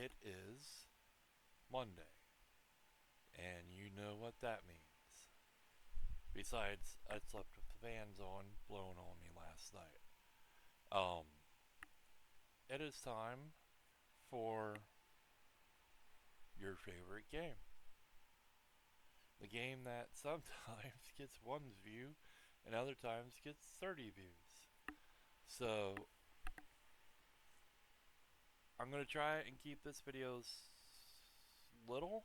It is Monday, and you know what that means. Besides, I slept with the fans on, blowing on me last night. Um, it is time for your favorite game. The game that sometimes gets one view and other times gets 30 views. So, I'm going to try and keep this video little.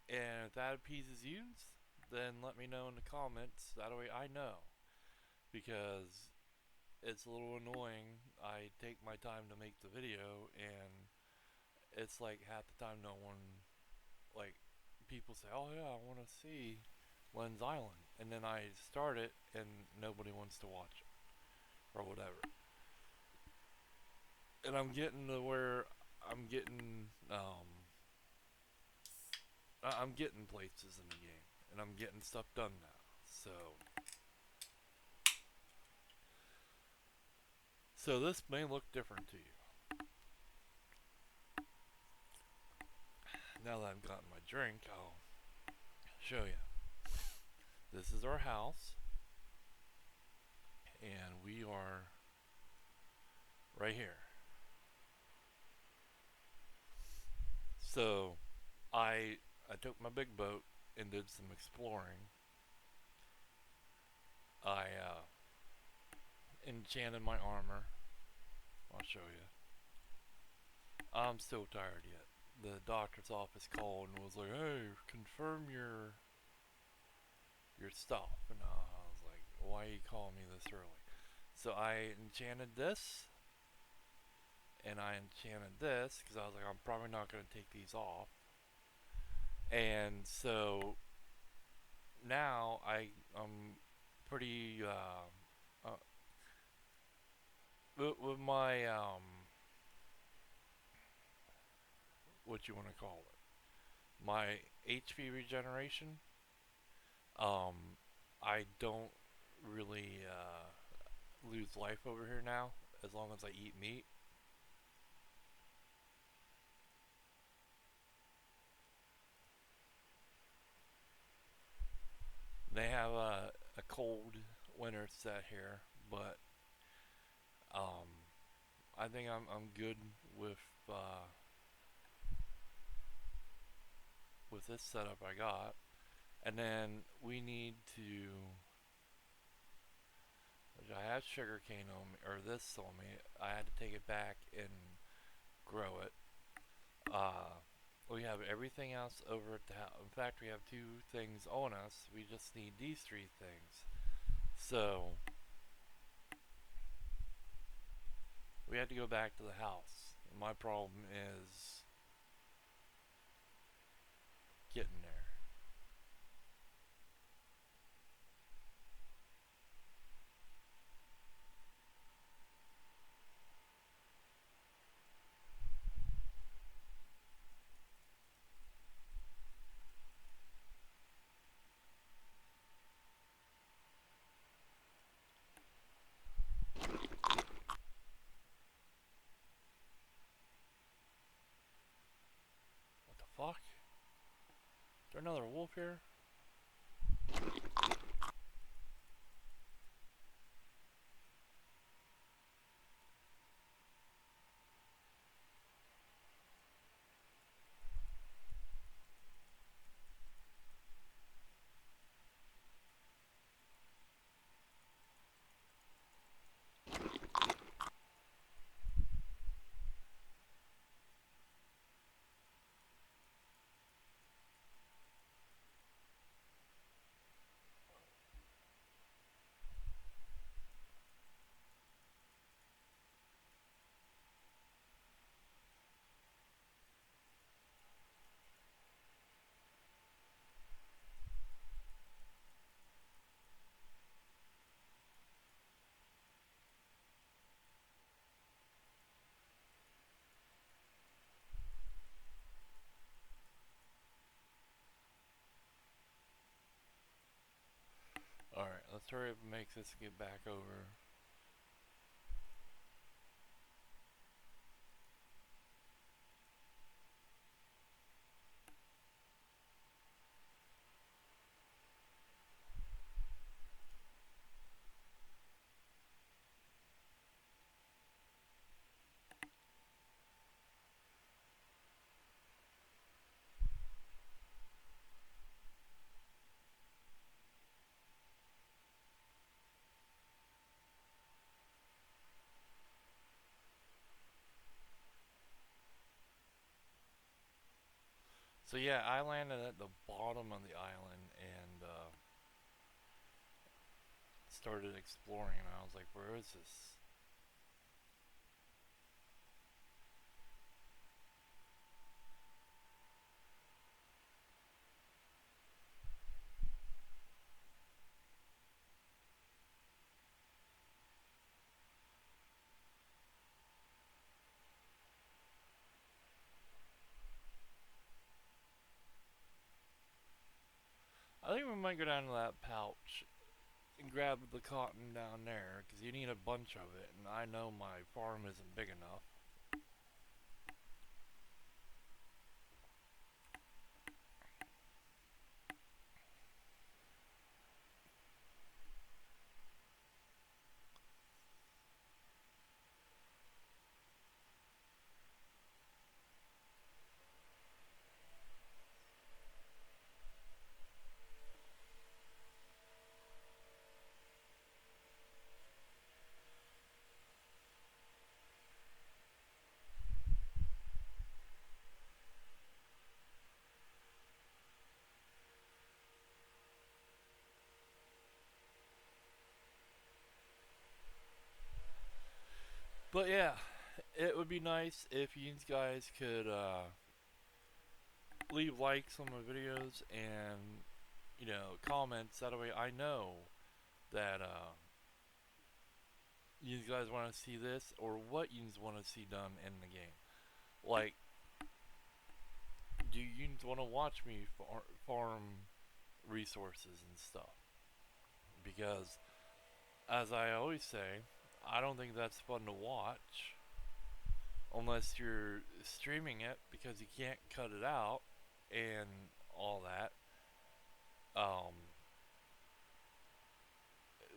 And if that appeases you, then let me know in the comments. That way I know. Because it's a little annoying. I take my time to make the video, and it's like half the time no one, like, people say, oh yeah, I want to see Len's Island. And then I start it, and nobody wants to watch it. Or whatever. And I'm getting to where I'm getting, I'm getting places in the game. And I'm getting stuff done now. So this may look different to you. Now that I've gotten my drink, I'll show you. This is our house, and we are right here. So I took my big boat and did some exploring. I enchanted my armor. I'll show you. I'm still tired yet. The doctor's office called and was like, "Hey, confirm your stuff." And I was like, "Why are you calling me this early?" So I enchanted this, and I enchanted this because I was like, I'm probably not going to take these off. And so now I'm pretty with my what you want to call it, my HP regeneration. I don't really lose life over here now as long as I eat meat. They have a cold winter set here, but um, I think I'm good with uh, with this setup I got. And then we need to, which I have sugar cane on me, or this on me. I had to take it back and grow it. We have everything else over at the house. In fact, we have two things on us. We just need these three things. So we had to go back to the house. My problem is getting there. What the fuck? Is there another wolf here? Alright, let's hurry up and make this get back over. So yeah, I landed at the bottom of the island and started exploring, and I was like, "Where is this?" I think we might go down to that pouch and grab the cotton down there because you need a bunch of it, and I know my farm isn't big enough. But yeah, it would be nice if you guys could leave likes on my videos and comments. That way I know that you guys want to see this or what you want to see done in the game. Like, do you want to watch me farm resources and stuff? Because, as I always say, I don't think that's fun to watch unless you're streaming it because you can't cut it out and all that. Um,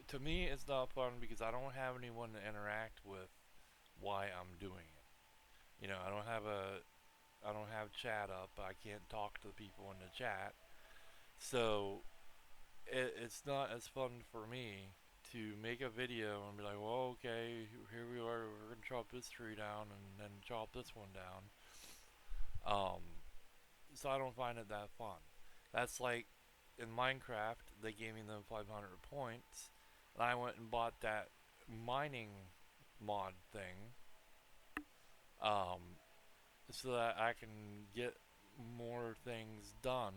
to me, it's not fun because I don't have anyone to interact with why I'm doing it. I don't have chat up. I can't talk to the people in the chat. So it's not as fun for me to make a video and be like, well, okay, here we are. We're gonna chop this tree down and then chop this one down. Um, so I don't find it that fun. That's like in Minecraft, they gave me them 500 points, and I went and bought that mining mod thing, um, so that I can get more things done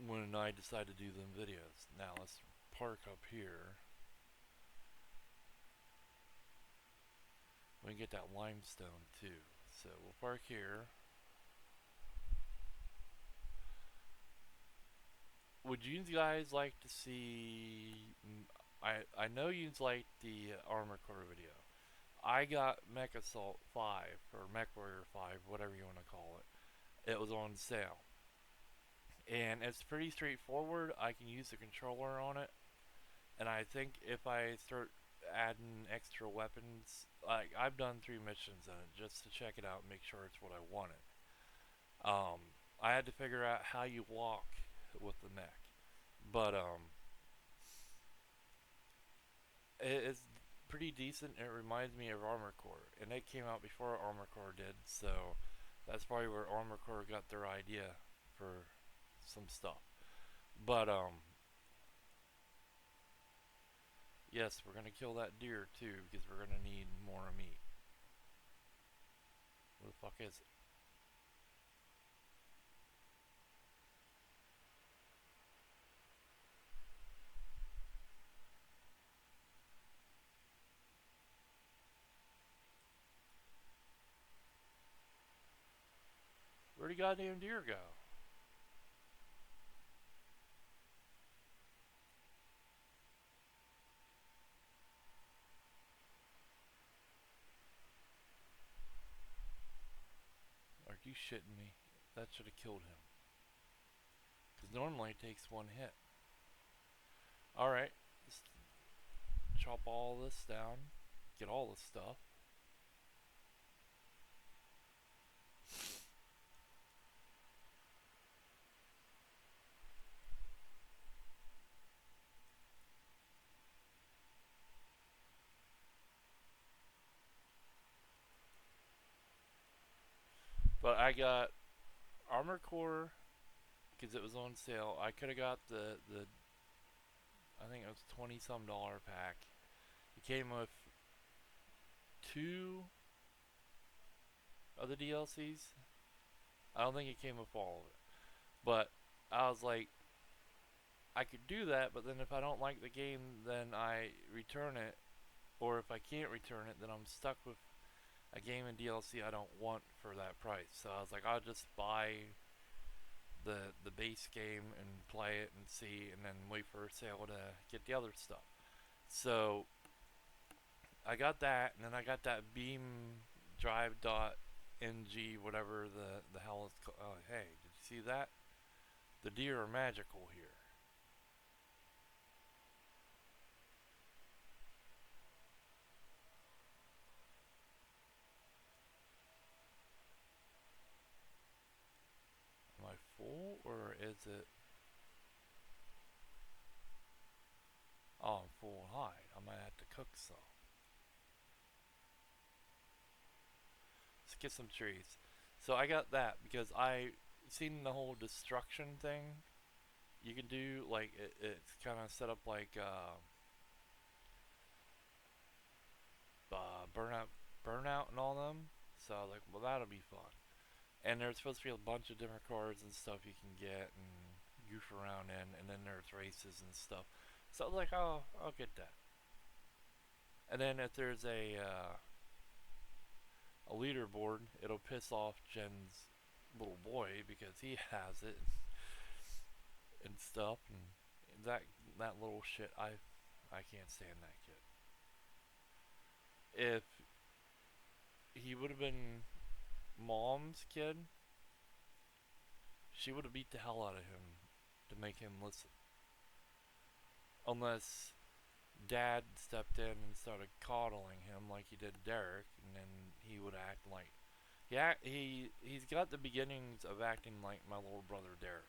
when I decide to do them videos. Now let's park up here. We can get that limestone too. So we'll park here. Would you guys like to see? I know you like the armor core video. I got Mech Assault 5 or Mech Warrior 5, whatever you want to call it. It was on sale, and it's pretty straightforward. I can use the controller on it, and I think if I start adding extra weapons, like I've done 3 missions in it just to check it out and make sure it's what I wanted. Um, I had to figure out how you walk with the mech, but it's pretty decent. It reminds me of Armor Core, and it came out before Armor Core did, so that's probably where Armor Core got their idea for some stuff. But yes, we're gonna kill that deer too because we're gonna need more meat. Where the fuck is it? Where'd the goddamn deer go? Are you shitting me? That should have killed him. Because normally it takes one hit. Alright, let's chop all this down. Get all this stuff. But I got Armor Core, because it was on sale. I could have got the I think it was $20 pack. It came with two of the DLCs. I don't think it came with all of it, but I was like, I could do that, but then if I don't like the game, then I return it, or if I can't return it, then I'm stuck with a game in DLC I don't want for that price. So I was like, I'll just buy the base game and play it and see, and then wait for a sale to get the other stuff. So I got that, and then I got that Beam Drive dot NG, whatever the hell it's called. Oh, hey, did you see that? The deer are magical here. Am I full, or is it? Oh, I'm full hide. I might have to cook some. Let's get some trees. So I got that because I seen the whole destruction thing. You can do like it's kind of set up like burnout and all them. So I was like, well, that'll be fun. And there's supposed to be a bunch of different cards and stuff you can get and goof around in, and then there's races and stuff. So I was like, oh, I'll get that. And then if there's a leaderboard, it'll piss off Jen's little boy because he has it and stuff, and that little shit. I can't stand that kid. If he would have been mom's kid, she would have beat the hell out of him to make him listen. Unless dad stepped in and started coddling him like he did Derek, and then he would act like he's got the beginnings of acting like my little brother Derek.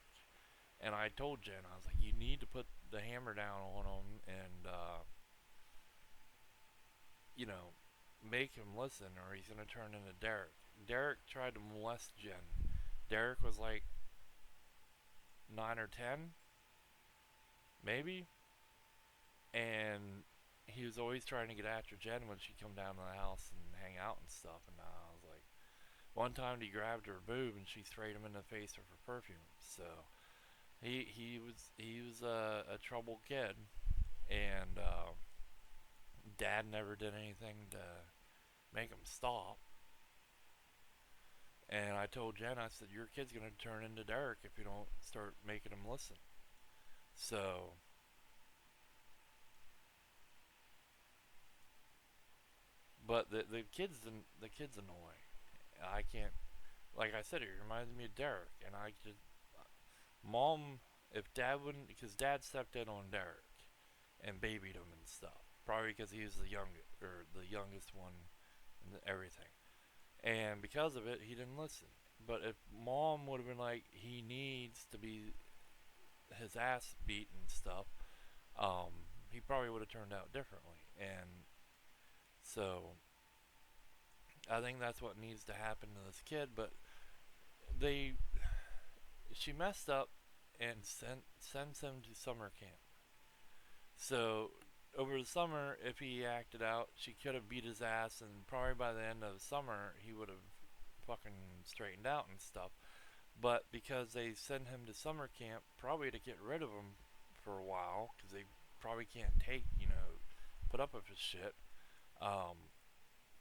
And I told Jen, I was like, you need to put the hammer down on him and you know, make him listen, or he's gonna turn into Derek. Derek tried to molest Jen. Derek was like 9 or 10, maybe, and he was always trying to get after Jen when she'd come down to the house and hang out and stuff. And I was like, one time he grabbed her boob and she sprayed him in the face with her perfume. So he was a troubled kid, and Dad never did anything to make him stop. And I told Jen, I said, your kid's gonna turn into Derek if you don't start making him listen. So but the kid's annoying. I can't, like I said, it reminds me of Derek, and I just mom, if dad wouldn't, because dad stepped in on Derek and babied him and stuff, probably because he was the youngest one and everything, and because of it, he didn't listen. But if mom would have been like, he needs to be his ass beat and stuff, he probably would have turned out differently. And so I think that's what needs to happen to this kid. But they she messed up and sends him to summer camp. So over the summer, if he acted out, she could have beat his ass, and probably by the end of the summer, he would have fucking straightened out and stuff. But because they send him to summer camp, probably to get rid of him for a while, because they probably can't take, put up with his shit. Um,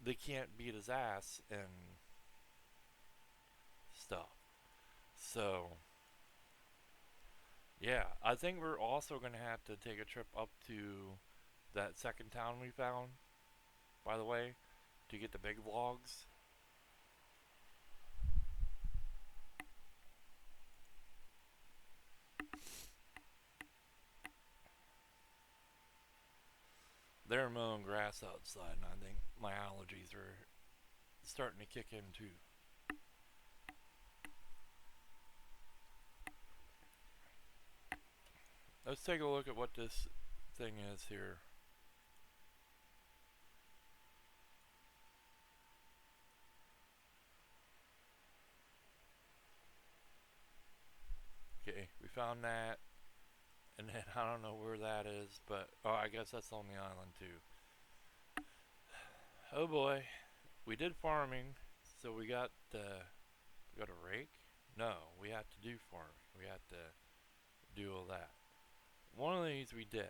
they can't beat his ass and stuff. So yeah, I think we're also gonna have to take a trip up to that second town we found, by the way, to get the big logs. They're mowing grass outside, and I think my allergies are starting to kick in too. Let's take a look at what this thing is here. We found that, and then I don't know where that is, but oh, I guess that's on the island too. Oh boy, we did farming, so we got a rake. No, we had to do farming. We had to do all that. One of these we did.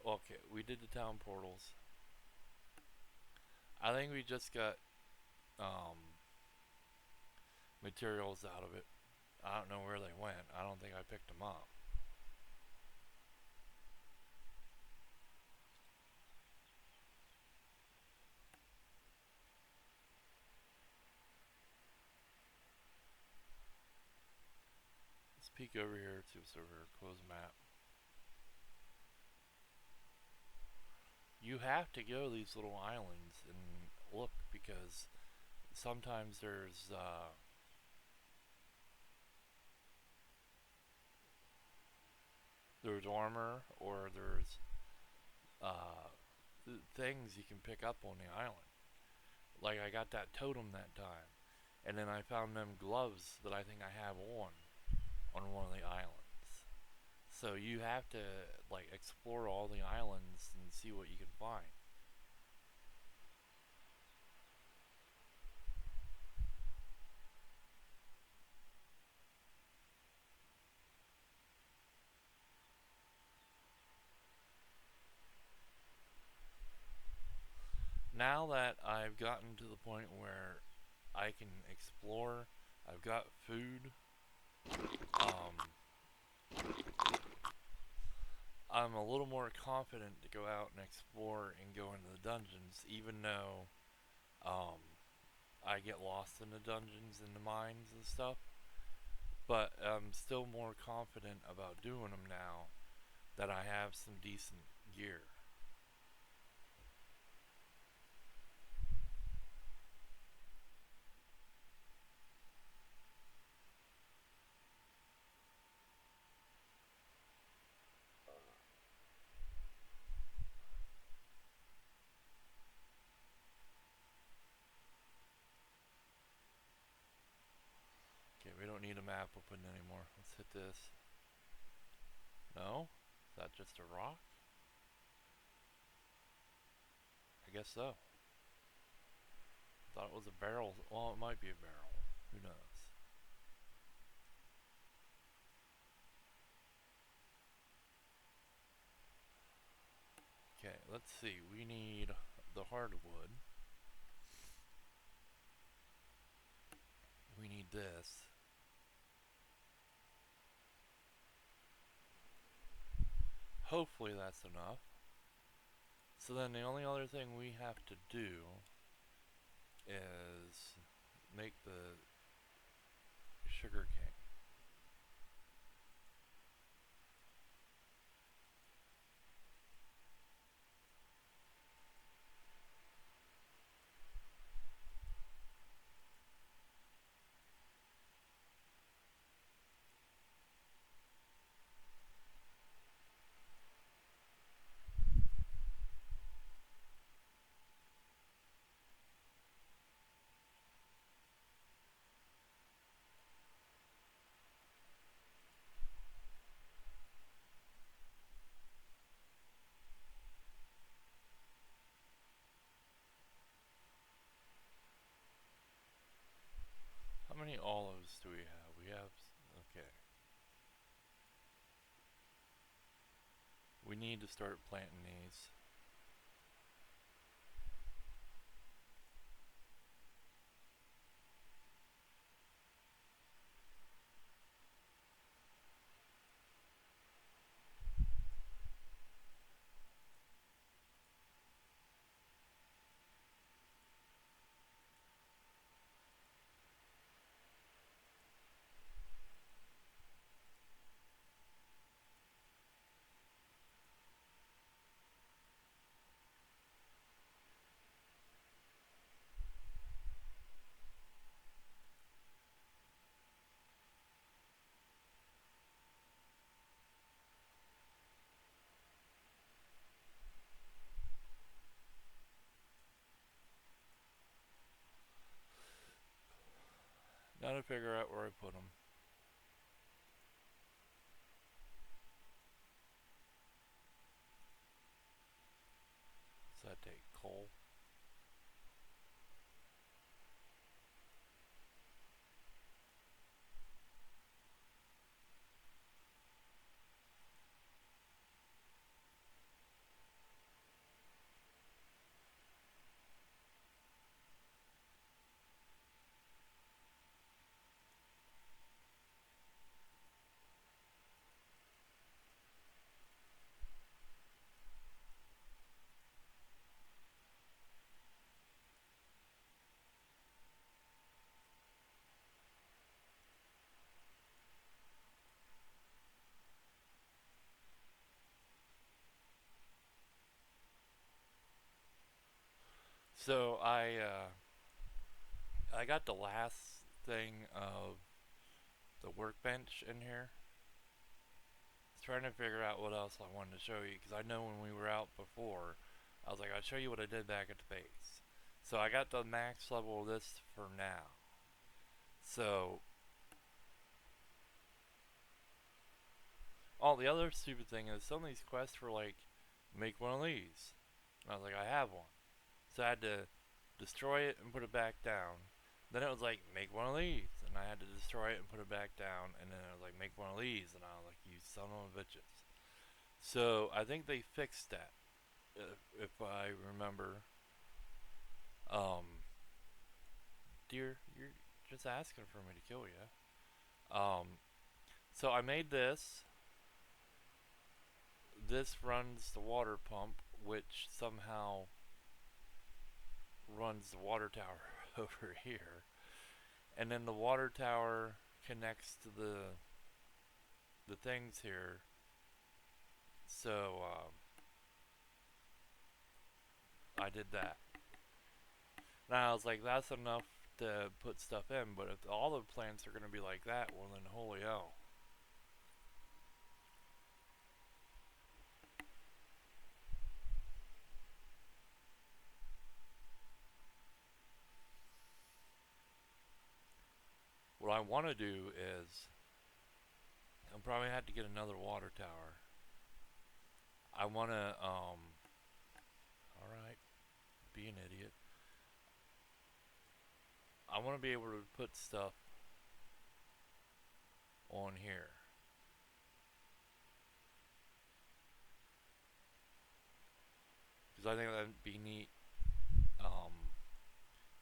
Okay, we did the town portals. I think we just got um, materials out of it. I don't know where they went. I don't think I picked them up. Let's peek over here. See what's over here. Close map. You have to go to these little islands and look because sometimes there's armor or there's things you can pick up on the island. Like I got that totem that time, and then I found them gloves that I think I have on one of the islands. So you have to like explore all the islands and see what you can find. Now that I've gotten to the point where I can explore, I've got food. Um, I'm a little more confident to go out and explore and go into the dungeons, even though um, I get lost in the dungeons and the mines and stuff. But I'm still more confident about doing them now that I have some decent gear. Okay, we don't need a map open anymore. Let's hit this. No? Is that just a rock? I guess so. Thought it was a barrel. Well, it might be a barrel. Who knows? Okay, let's see. We need the hardwood. We need this. Hopefully that's enough. So then the only other thing we have to do is make the sugar cane. How many olives do we have? We have. Okay. We need to start planting these. Now to figure out where I put them. hole. So I got the last thing of the workbench in here. I was trying to figure out what else I wanted to show you because I know when we were out before, I was like, I'll show you what I did back at the base. So I got the max level of this for now. So, all the other stupid thing is some of these quests were like, make one of these. And I was like, I have one. So I had to destroy it and put it back down. Then it was like, make one of these. And I had to destroy it and put it back down. And then it was like, make one of these. And I was like, you son of bitches. So I think they fixed that, if I remember. Um, dear, you're just asking for me to kill you. So I made this. This runs the water pump, which somehow runs the water tower over here. And then the water tower connects to the things here. So I did that. Now I was like, that's enough to put stuff in, but if all the plants are going to be like that, well then holy hell. What I want to do is, I'll probably have to get another water tower. I want to, alright, be an idiot. I want to be able to put stuff on here. Because I think that'd be neat. Um,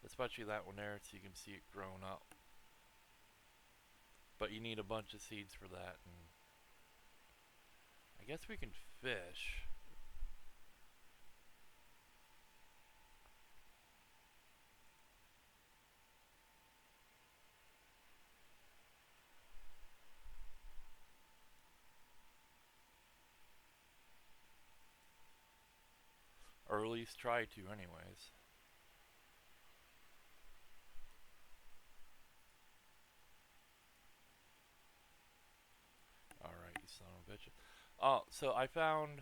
Especially that one there so you can see it grown up. But you need a bunch of seeds for that. And I guess we can fish. Or at least try to anyways. Alright, you son of a bitch. Oh, so I found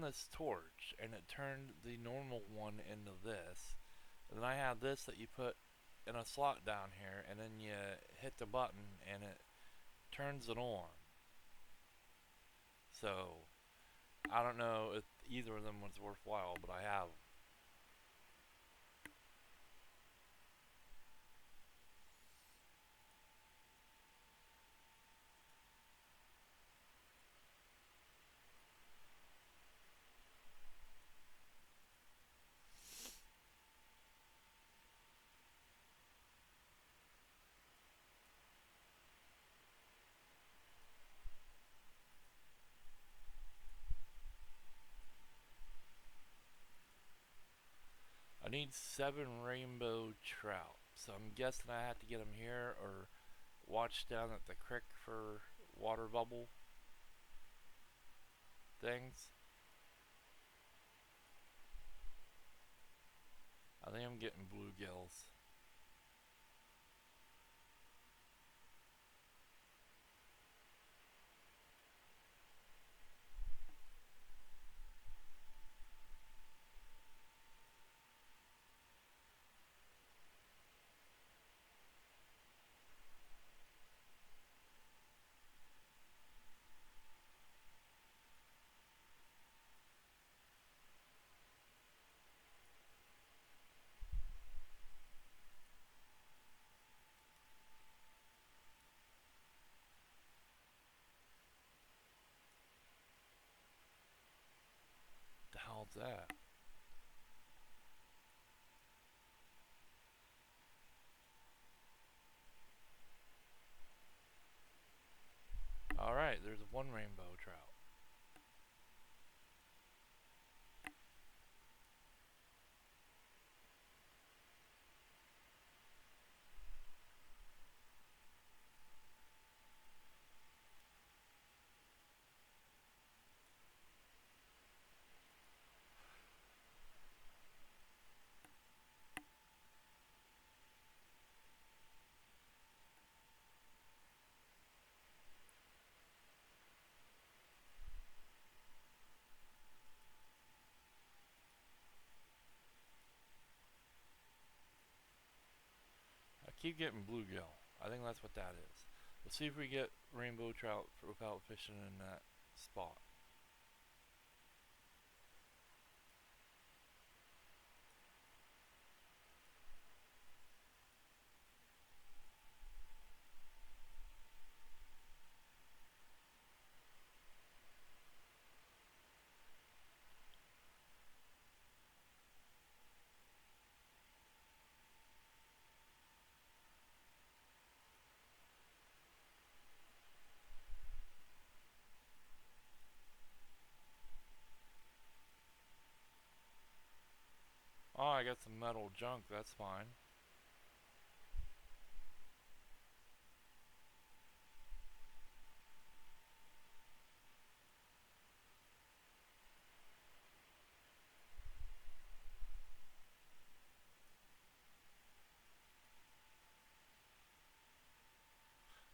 this torch and it turned the normal one into this. And then I have this that you put in a slot down here and then you hit the button and it turns it on. So I don't know if either of them was worthwhile, but I have them. I need 7 rainbow trout. So I'm guessing I have to get them here or watch down at the creek for water bubble things. I think I'm getting bluegills. What's that? Alright, there's one rainbow trout. I keep getting bluegill. I think that's what that is. Let's see if we get rainbow trout without fishing in that spot. Oh, I got some metal junk. That's fine.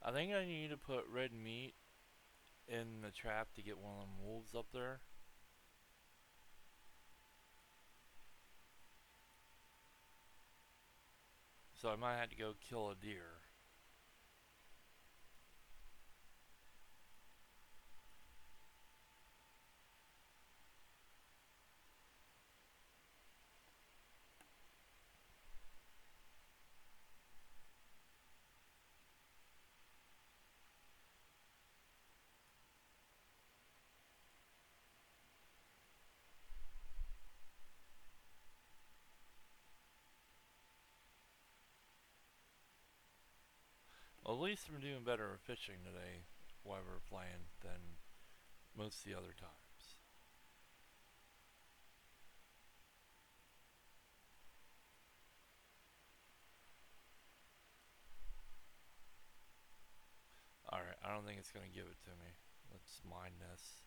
I think I need to put red meat in the trap to get one of them wolves up there. So I might have to go kill a deer. Well, at least I'm doing better at fishing today while we're playing than most of the other times. Alright, I don't think it's going to give it to me. Let's mine this.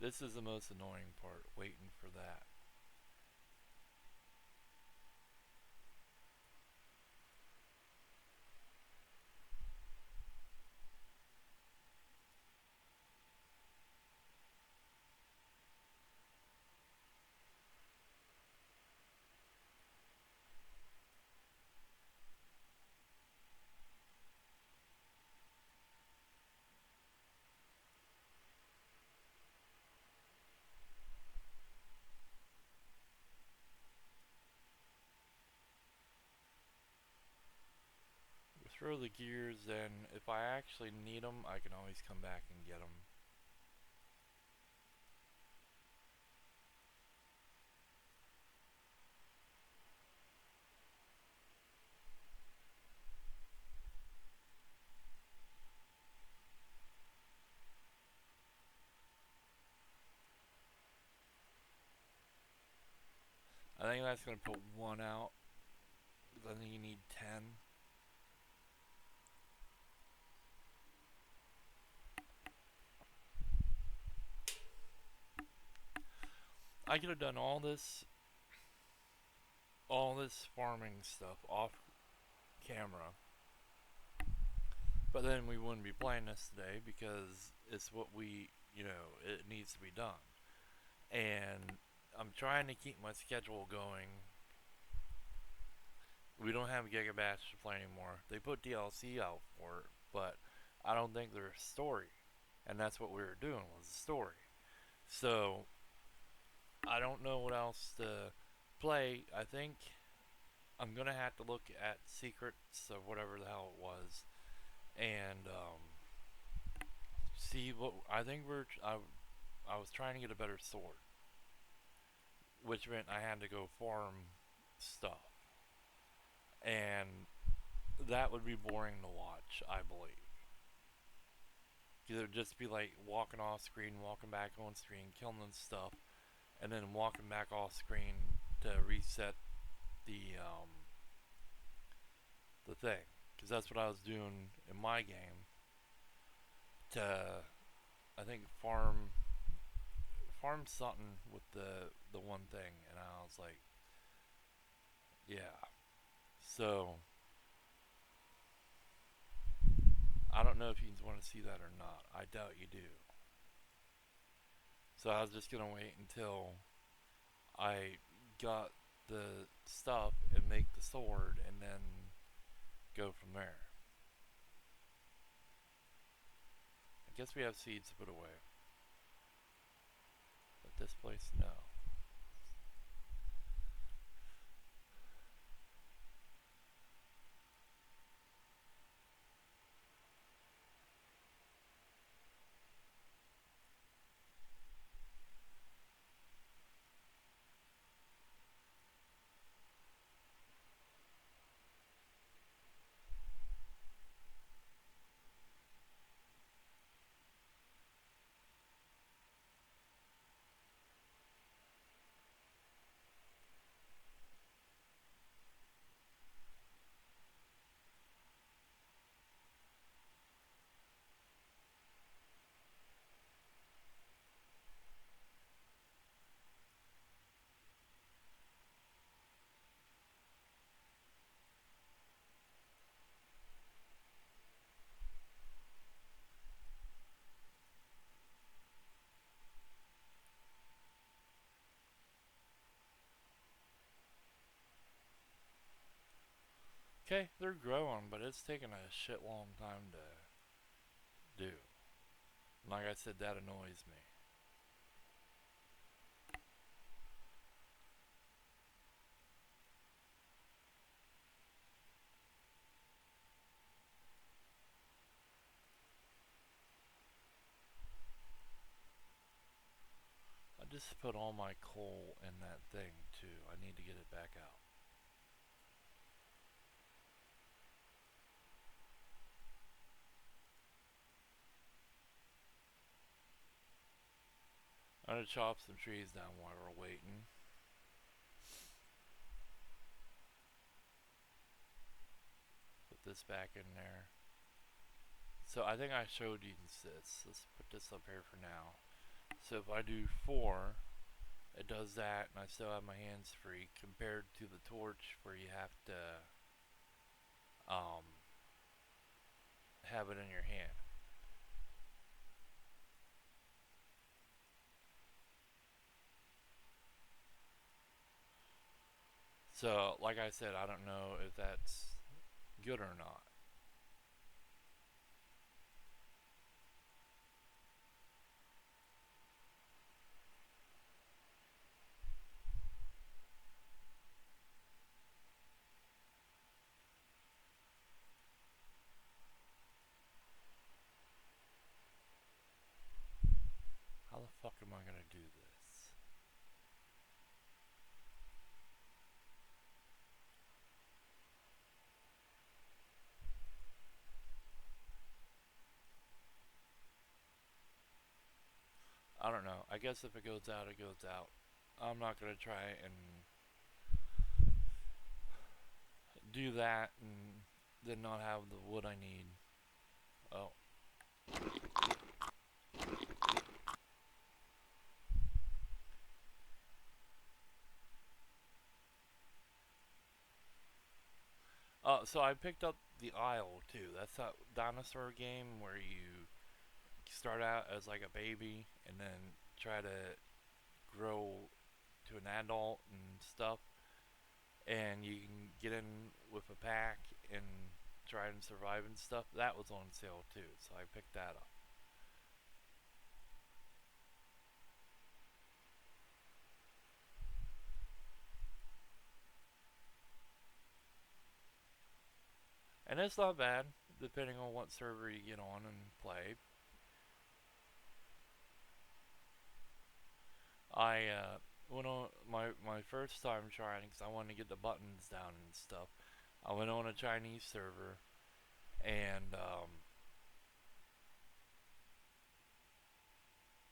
This is the most annoying part, waiting for that. Throw the gears in. If I actually need them, I can always come back and get them. I think that's going to put one out. I think you need 10. I could have done all this farming stuff off camera, but then we wouldn't be playing this today because it's what it needs to be done. And I'm trying to keep my schedule going. We don't have Gigabash to play anymore. They put DLC out for it, but I don't think there's a story. And that's what we were doing, was the story. So I don't know what else to play. I think I'm gonna have to look at Secrets or whatever the hell it was, and see what I think I was trying to get a better sword, which meant I had to go farm stuff, and that would be boring to watch. I believe. Either just be like walking off screen, walking back on screen, killing stuff, and then walking back off screen to reset the the thing, because that's what I was doing in my game to I think farm something with the one thing, and I was like, yeah. So I don't know if you want to see that or not. I doubt you do. So I was just gonna wait until I got the stuff and make the sword, and then go from there. I guess we have seeds to put away, but this place, no. Okay, they're growing, but it's taking a shit long time to do. Like I said, that annoys me. I just put all my coal in that thing too. I need to get it back out. I'm gonna chop some trees down while we're waiting. Put this back in there. So I think I showed you this. Let's put this up here for now. So if I do 4, it does that, and I still have my hands free compared to the torch where you have to um, have it in your hand. So, like I said, I don't know if that's good or not. How the fuck am I gonna do this? I don't know. I guess if it goes out, it goes out. I'm not gonna try and do that and then not have the wood I need. Oh. So I picked up the Isle too. That's that dinosaur game where you start out as like a baby and then try to grow to an adult and stuff. And you can get in with a pack and try and survive and stuff. That was on sale too, so I picked that up. And it's not bad, depending on what server you get on and play. I went on my first time trying because I wanted to get the buttons down and stuff. I went on a Chinese server and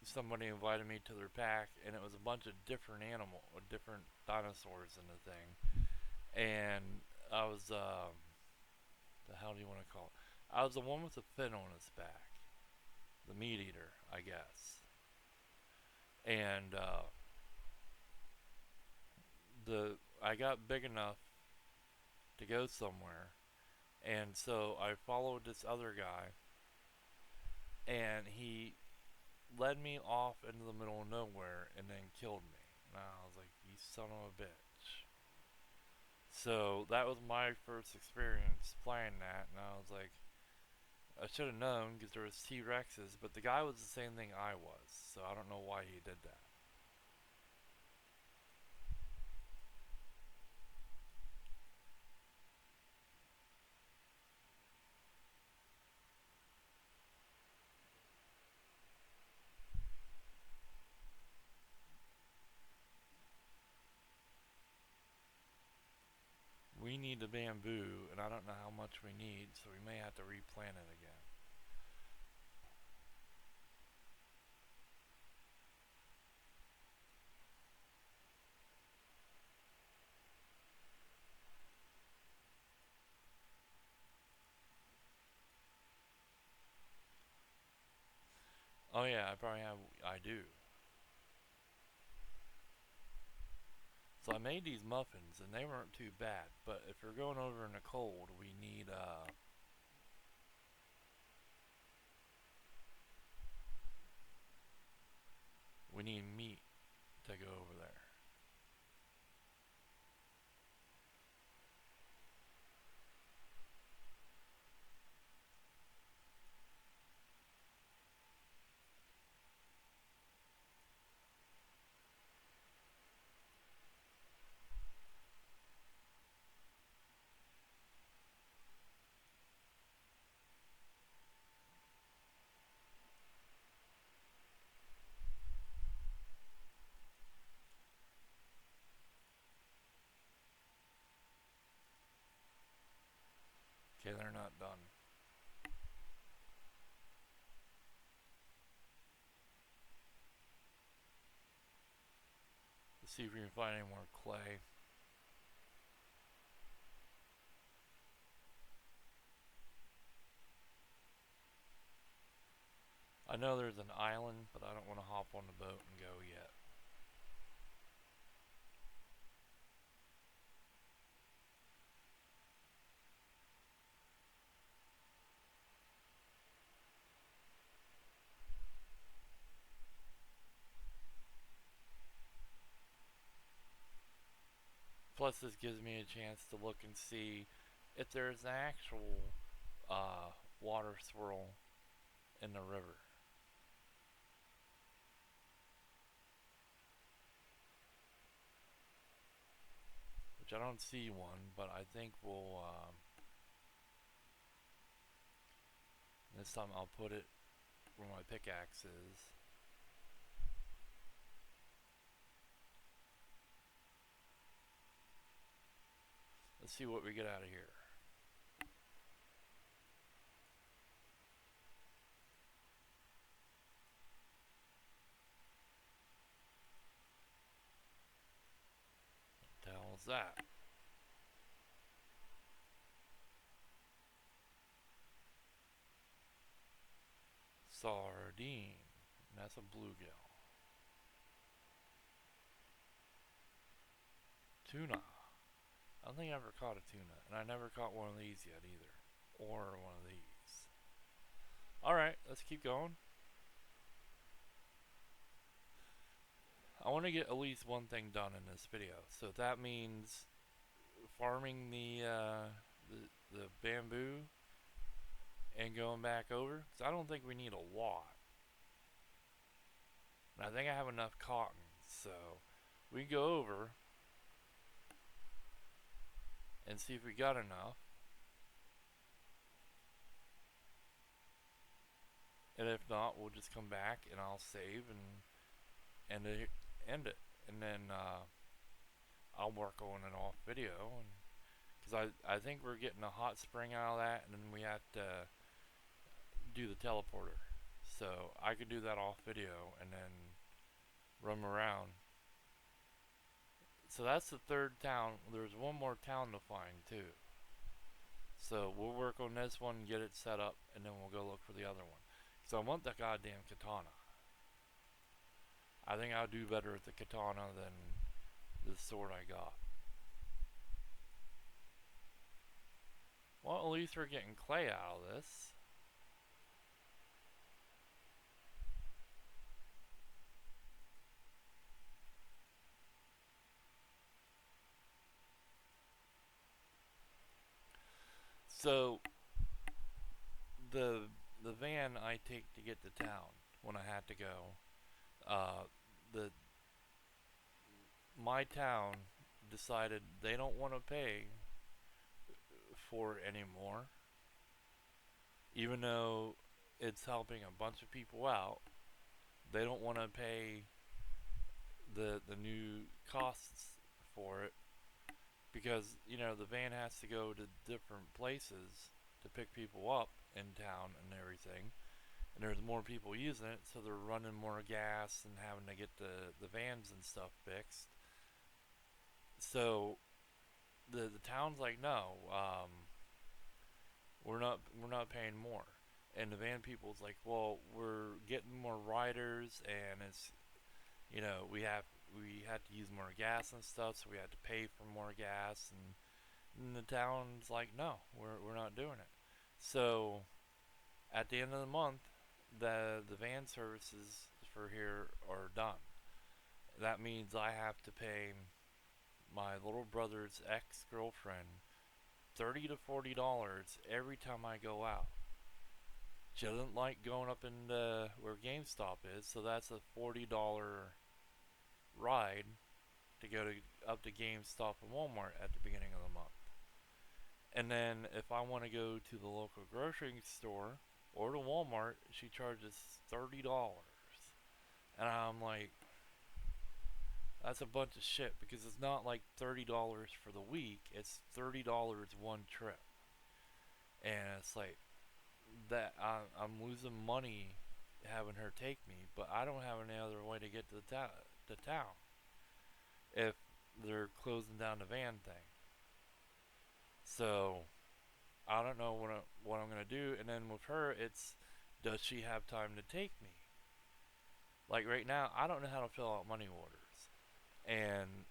somebody invited me to their pack, and it was a bunch of different different dinosaurs in the thing. And I was the hell do you want to call it? I was the one with the fin on his back, the meat eater, I guess. And the I got big enough to go somewhere, and so I followed this other guy, and he led me off into the middle of nowhere and then killed me. And I was like, "You son of a bitch!" So that was my first experience playing that, and I was like, I should have known because there was T Rexes, but the guy was the same thing I was, so I don't know why he did that. We need the bamboo, and I don't know how much we need, so we may have to replant it again. Oh yeah, I probably have. I do. So I made these muffins, and they weren't too bad. But if you're going over in the cold, we need meat to go over there. Okay, they're not done. Let's see if we can find any more clay. I know there's an island, but I don't want to hop on the boat and go yet. Plus, this gives me a chance to look and see if there's an actual water swirl in the river. Which I don't see one, but I think we'll. This time I'll put it where my pickaxe is. Let's see what we get out of here. What the hell is that? Sardine. And that's a bluegill. Tuna. I don't think I ever caught a tuna, and I never caught one of these yet either. Or one of these. Alright, let's keep going. I want to get at least one thing done in this video. So that means farming the bamboo and going back over. Because I don't think we need a lot. And I think I have enough cotton. So we go over and see if we got enough. And if not, we'll just come back and I'll save and end it, and then I'll work on an off video, and because I think we're getting a hot spring out of that, and then we have to do the teleporter. So I could do that off video and then roam around. So that's the third town. There's one more town to find too. So we'll work on this one, get it set up, and then we'll go look for the other one. So I want the goddamn katana. I think I'll do better with the katana than the sword I got. Well, at least we're getting clay out of this. So the the van I take to get to town when I had to go, the my town decided they don't want to pay for it anymore, even though it's helping a bunch of people out. They don't want to pay the new costs for it because the van has to go to different places to pick people up in town and everything, and there's more people using it, so they're running more gas and having to get the vans and stuff fixed. So the town's like, no, we're not paying more, and the van people's like, well, we're getting more riders, and it's we had to use more gas and stuff, so we had to pay for more gas, and the town's like, no, we're not doing it. So at the end of the month, the van services for here are done. That means I have to pay my little brother's ex girlfriend $30 to $40 every time I go out. She doesn't like going up in where GameStop is, so that's a $40 ride to go up to GameStop and Walmart at the beginning of the month. And then if I want to go to the local grocery store or to Walmart, she charges $30. And I'm like, that's a bunch of shit, because it's not like $30 for the week, it's $30 one trip. And it's like that I'm losing money having her take me, but I don't have any other way to get to the town if they're closing down the van thing. So I don't know what I'm gonna do. And then with her, it's, does she have time to take me? Like right now, I don't know how to fill out money orders, and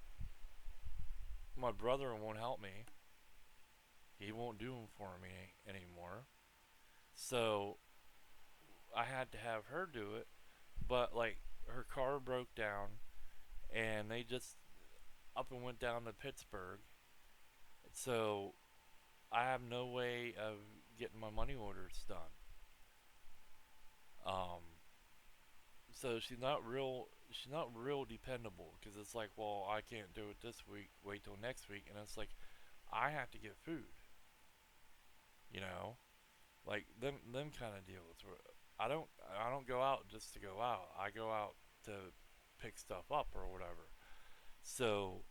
my brother won't help me. He won't do them for me anymore. So I had to have her do it, but like her car broke down, and they just up and went down to Pittsburgh. So I have no way of getting my money orders done. Um, so she's not real dependable, because it's like, well, I can't do it this week. Wait till next week, and it's like I have to get food. You know, like them kind of deals. I don't go out just to go out. I go out to pick stuff up or whatever. So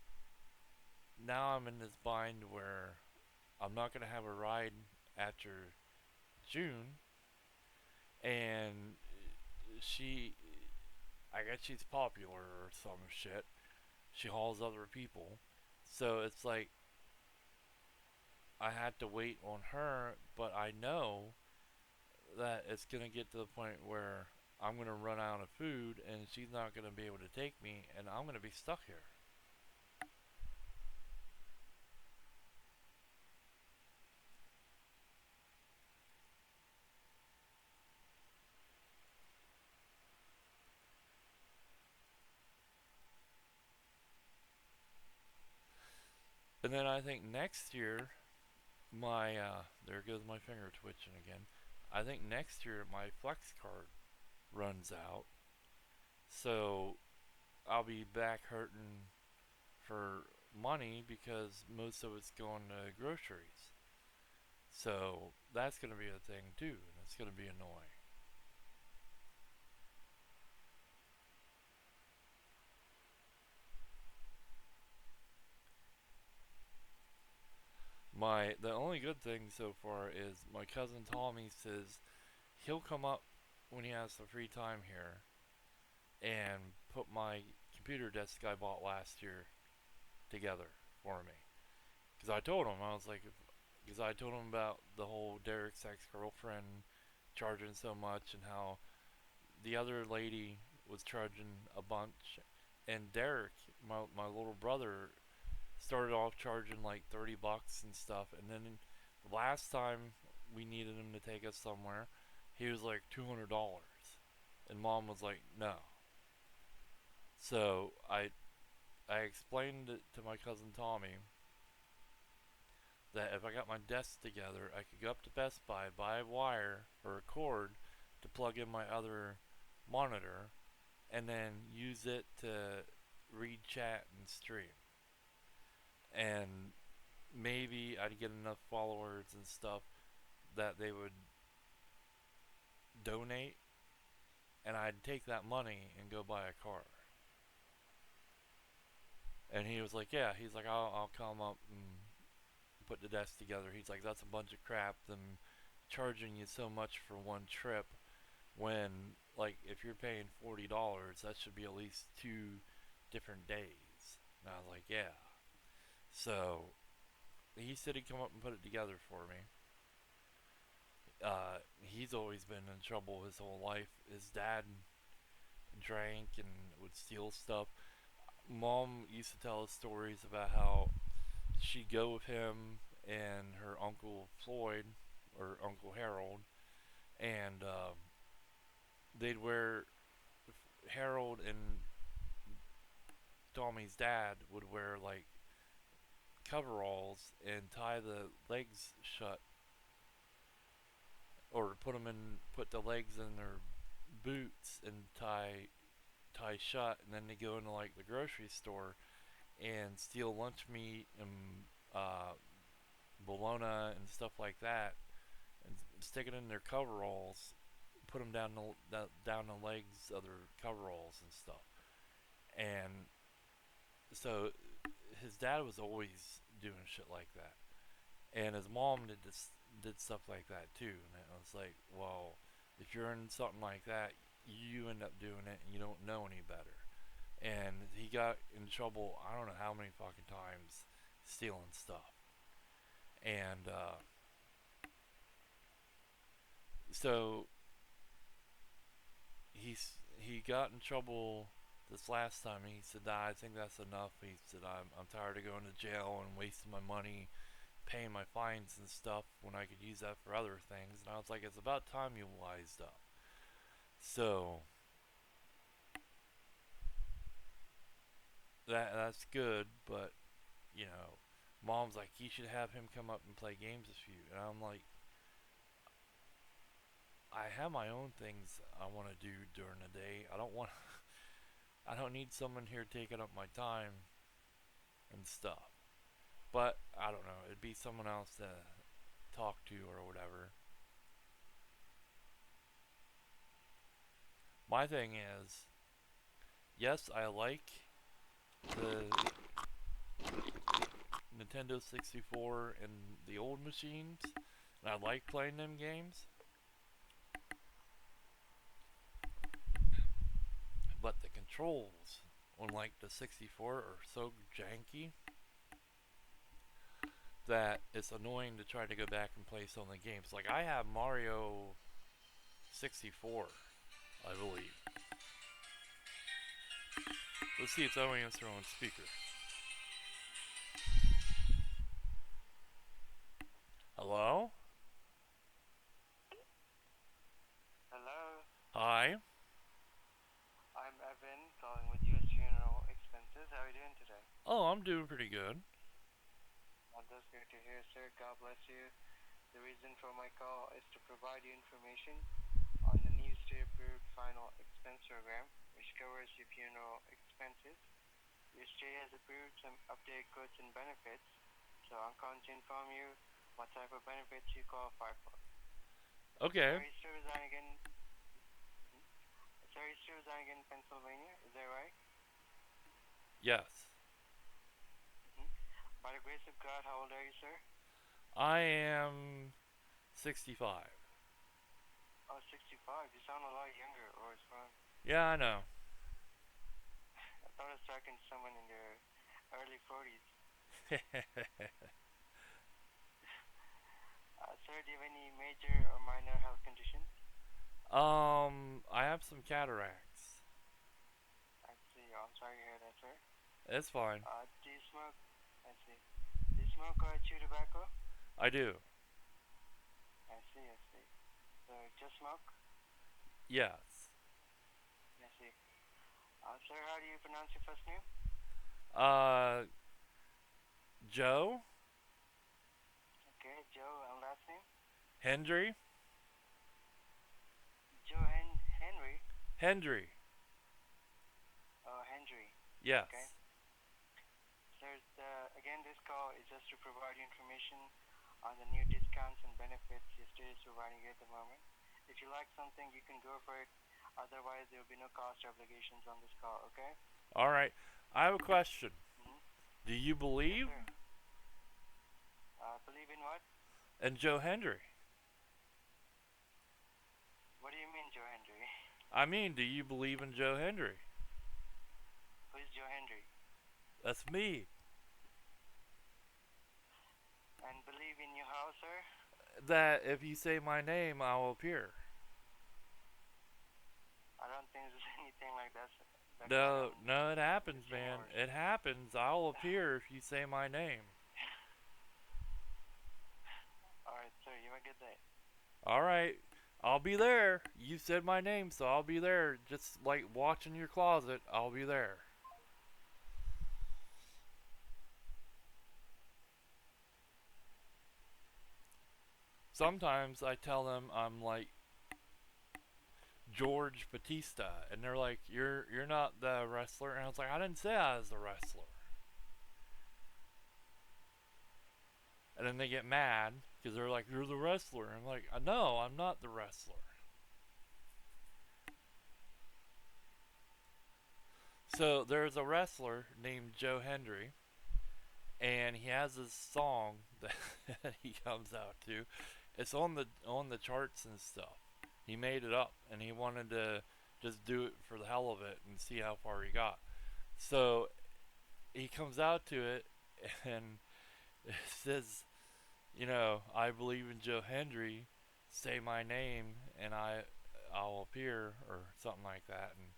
now I'm in this bind where I'm not gonna have a ride after June, and she, I guess she's popular or some shit. She hauls other people, so it's like I had to wait on her, but I know that it's gonna get to the point where I'm gonna run out of food, and she's not gonna be able to take me, and I'm gonna be stuck here. And then I think next year, my there goes my finger twitching again. I think next year my flex card runs out, so I'll be back hurting for money because most of it's going to groceries. So that's going to be a thing too, and it's going to be annoying. the only good thing so far is my cousin Tommy says he'll come up when he has some free time here and put my computer desk I bought last year together for me. Because I told him, I was like, because I told him about the whole Derek's ex girlfriend charging so much and how the other lady was charging a bunch. And Derek, my little brother, started off charging like $30 and stuff. And then the last time we needed him to take us somewhere, he was like $200. And mom was like, no. So I explained it to my cousin Tommy that if I got my desk together, I could go up to Best Buy, buy a wire or a cord to plug in my other monitor, and then use it to read chat and stream. And maybe I'd get enough followers and stuff that they would donate, and I'd take that money and go buy a car. And he was like, yeah, he's like, I'll come up and put the desk together. He's like, that's a bunch of crap. Them charging you so much for one trip when, like, if you're paying $40, that should be at least 2 different days. And I was like, yeah. So he said he'd come up and put it together for me. He's always been in trouble his whole life. His dad drank and would steal stuff. Mom used to tell us stories about how she'd go with him and her uncle Floyd or Uncle Harold, and they'd wear Harold and Tommy's dad would wear like coveralls and tie the legs shut, or put the legs in their boots and tie shut, and then they go into like the grocery store and steal lunch meat and uh, bologna and stuff like that, and stick it in their coveralls, put them down the legs of their coveralls and stuff. And so his dad was always doing shit like that, and his mom did stuff like that too. And I was like, well, if you're in something like that, you end up doing it, and you don't know any better. And he got in trouble. I don't know how many fucking times stealing stuff. And so he got in trouble this last time. He said, nah, I think that's enough. He said, I'm tired of going to jail and wasting my money paying my fines and stuff when I could use that for other things. And I was like, it's about time you wised up. So that's good, but you know, mom's like, you should have him come up and play games with you. And I'm like, I have my own things I want to do during the day. I don't need someone here taking up my time and stuff. But I don't know, it'd be someone else to talk to or whatever. My thing is, yes, I like the Nintendo 64 and the old machines, and I like playing them games. But the controls on like the 64 are so janky that it's annoying to try to go back and play some of the games. Like I have Mario 64, I believe. Let's see if that one answer on speaker. Hello? Hello, Hi? I'm Evan calling with US Funeral Expenses. How are you doing today? Oh, I'm doing pretty good. That's great to hear, sir. God bless you. The reason for my call is to provide you information on the new state-approved final expense program, which covers your funeral expenses. Your state has approved some updated codes and benefits, so I'm calling to inform you what type of benefits you qualify for. Okay. Sir, you still residing in, sir, you still residing in Pennsylvania? Is that right? Yes. By the grace of God, how old are you, sir? I am 65. Oh, 65. You sound a lot younger, or it's fine. Yeah, I know. I thought I was talking to someone in their early 40s. Sir, do you have any major or minor health conditions? I have some cataracts. I see. I'm sorry to hear that, sir. It's fine. Do you smoke? I see. Do you smoke or chew tobacco? I do. I see, I see. So, just smoke? Yes. I see. Sir, how do you pronounce your first name? Uh, Joe Okay, Joe, and last name? Hendry. Joe Henry? Hendry. Oh, Henry. Yes. Okay. Sir, again, this call is just to provide you information on the new discounts and benefits your state is providing you at the moment. If you like something, you can go for it. Otherwise, there will be no cost or obligations on this call, okay? All right. I have a question. Mm-hmm. Do you Yes, believe sir. Believe in what? in Joe Hendry? What do you mean, Joe Henry? I mean, do you believe in Joe Hendry? Who's Joe Henry? That's me. And believe in your house, sir? That if you say my name, I'll appear. I don't think there's anything like that going No, on no, it in happens, this man. universe. It happens. I'll appear if you say my name. Alright, sir, you have a good day. All right. I'll be there. You said my name, so I'll be there. Just like watching your closet, I'll be there. Sometimes I tell them I'm like George Batista, and they're like, "You're not the wrestler," and I was like, "I didn't say I was the wrestler." And then they get mad because they're like, "You're the wrestler." I'm like, "No, I'm not the wrestler." So there's a wrestler named Joe Hendry, and he has this song that he comes out to. It's on the charts and stuff. He made it up, and he wanted to just do it for the hell of it and see how far he got. So he comes out to it, and it says, I believe in Joe Hendry. Say my name, and I'll appear, or something like that. And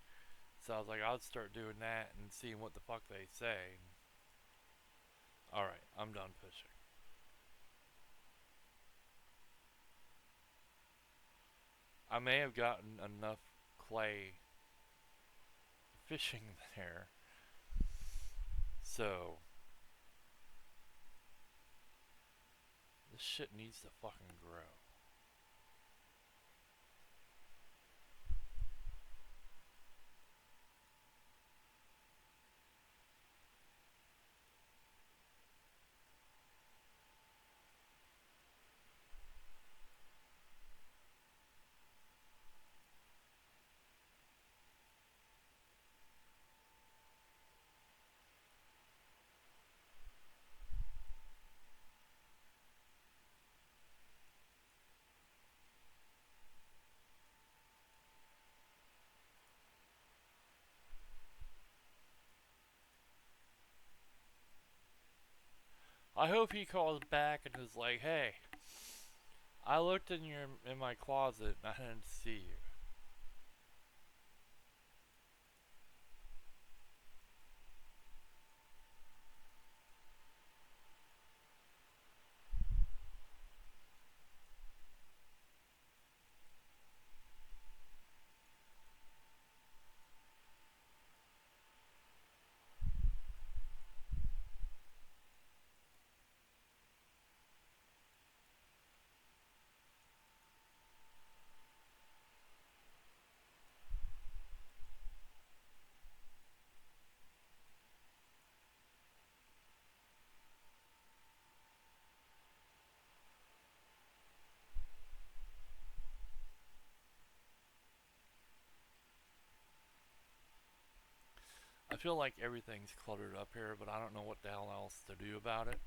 so I was like, I'll start doing that and seeing what the fuck they say. All right, I'm done fishing. I may have gotten enough clay fishing there, so this shit needs to fucking grow. I hope he calls back and is like, "Hey, I looked in my closet and I didn't see you." I feel like everything's cluttered up here, but I don't know what the hell else to do about it.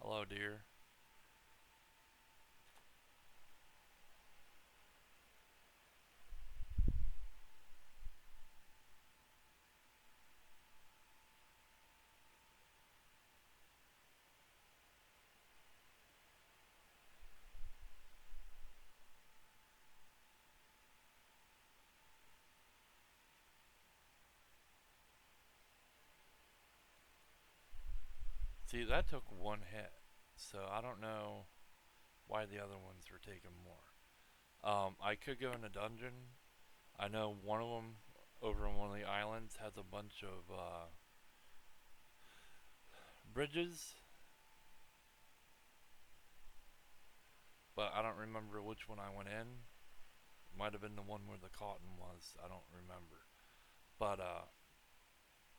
Hello, dear. See, that took one hit, so I don't know why the other ones were taking more. I could go in a dungeon. I know one of them over on one of the islands has a bunch of bridges, but I don't remember which one I went in. Might have been the one where the cotton was. I don't remember. But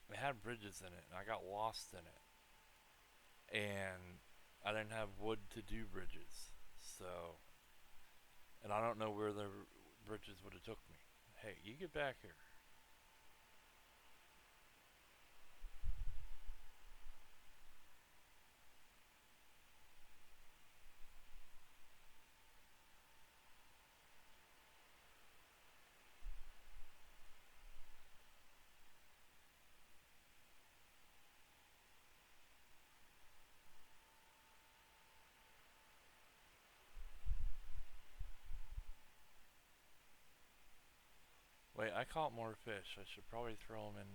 it had bridges in it, and I got lost in it. And I didn't have wood to do bridges. So, and I don't know where the bridges would have took me. Hey, you get back here. Wait, I caught more fish. I should probably throw them in.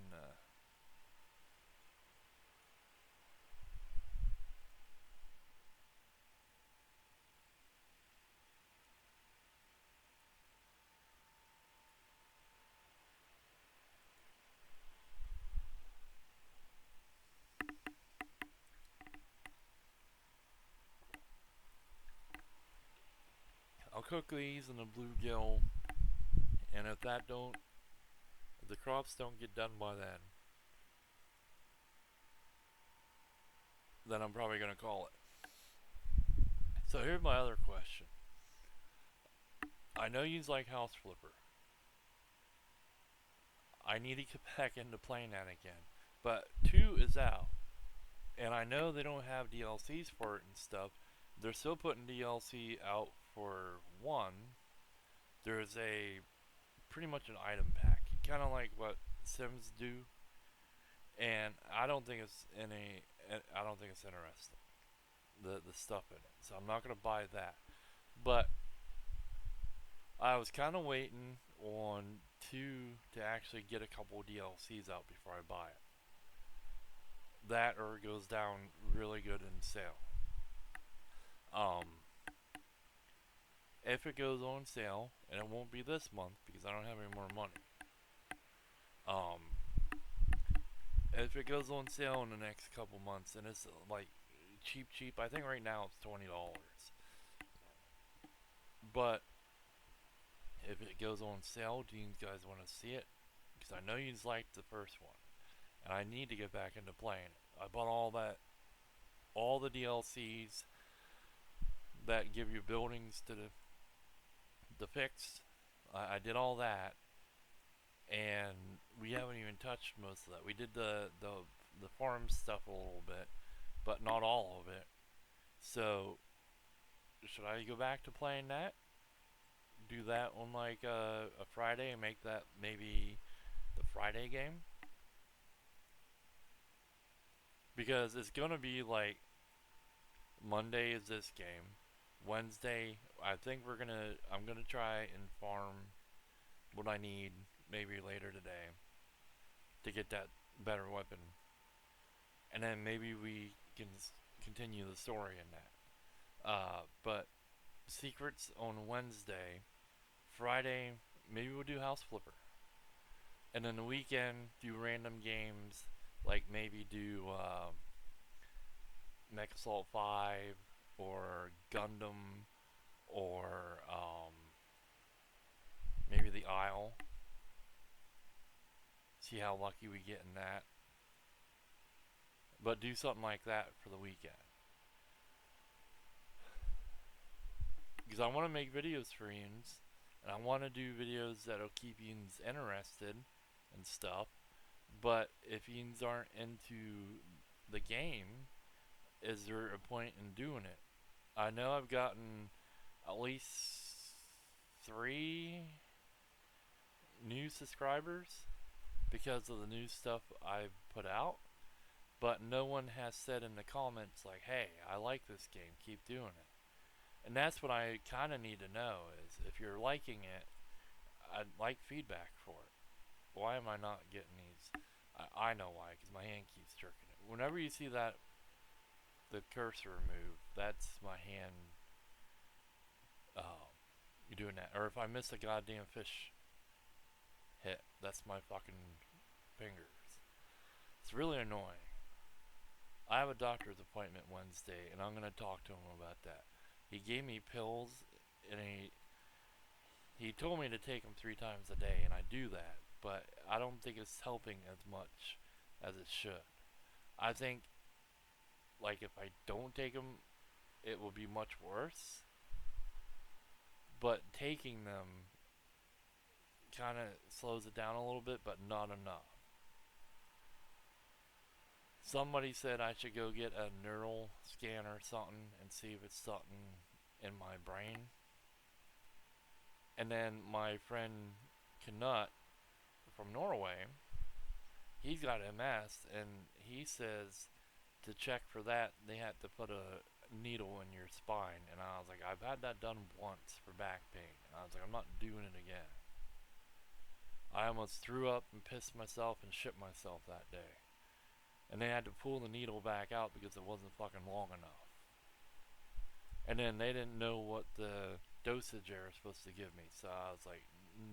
I'll cook these in the bluegill, and if the crops don't get done by then I'm probably gonna call it. So here's my other question. I know you like House Flipper. I need to get back into playing that again. But 2 is out. And I know they don't have DLCs for it and stuff. They're still putting DLC out for 1. There's a pretty much an item pack. Kind of like what Sims do. And I don't think it's interesting. The stuff in it. So I'm not going to buy that. But I was kind of waiting on 2 to actually get a couple DLCs out before I buy it. That or it goes down really good in sale. Um, if it goes on sale, and it won't be this month because I don't have any more money. Um, if it goes on sale in the next couple months, and it's like cheap, I think right now it's $20. But if it goes on sale, do you guys want to see it? Because I know you liked the first one, and I need to get back into playing it. I bought all the DLCs that give you buildings to fix. I did all that, and we haven't even touched most of that. We did the farm stuff a little bit, but not all of it. So should I go back to playing that? Do that on like a Friday and make that maybe the Friday game? Because it's gonna be like Monday is this game. Wednesday, I'm gonna try and farm what I need maybe later today to get that better weapon, and then maybe we can continue the story in that. But secrets on Wednesday, Friday maybe we'll do House Flipper, and then the weekend do random games like maybe do Mech Assault 5 or Gundam or maybe the Isle. See how lucky we get in that. But do something like that for the weekend. Because I want to make videos for yous, and I want to do videos that'll keep yous interested and stuff. But if yous aren't into the game, is there a point in doing it? I know I've gotten at least 3 new subscribers because of the new stuff I've put out, but no one has said in the comments like, "Hey, I like this game. Keep doing it." And that's what I kind of need to know is if you're liking it, I'd like feedback for it. Why am I not getting these? I know why, because my hand keeps jerking it. Whenever you see that the cursor move, that's my hand doing that. Or if I miss a goddamn fish hit, that's my fucking fingers. It's really annoying. I have a doctor's appointment Wednesday, and I'm gonna talk to him about that. He gave me pills, and he told me to take them 3 times a day, and I do that. But I don't think it's helping as much as it should. I think, like, if I don't take them, it will be much worse. But taking them kind of slows it down a little bit, but not enough. Somebody said I should go get a neural scan or something and see if it's something in my brain. And then my friend Knut from Norway, he's got MS, and he says to check for that, they had to put a needle in your spine. And I was like, I've had that done once for back pain. And I was like, I'm not doing it again. I almost threw up and pissed myself and shit myself that day. And they had to pull the needle back out because it wasn't fucking long enough. And then they didn't know what the dosage they were supposed to give me, so I was like,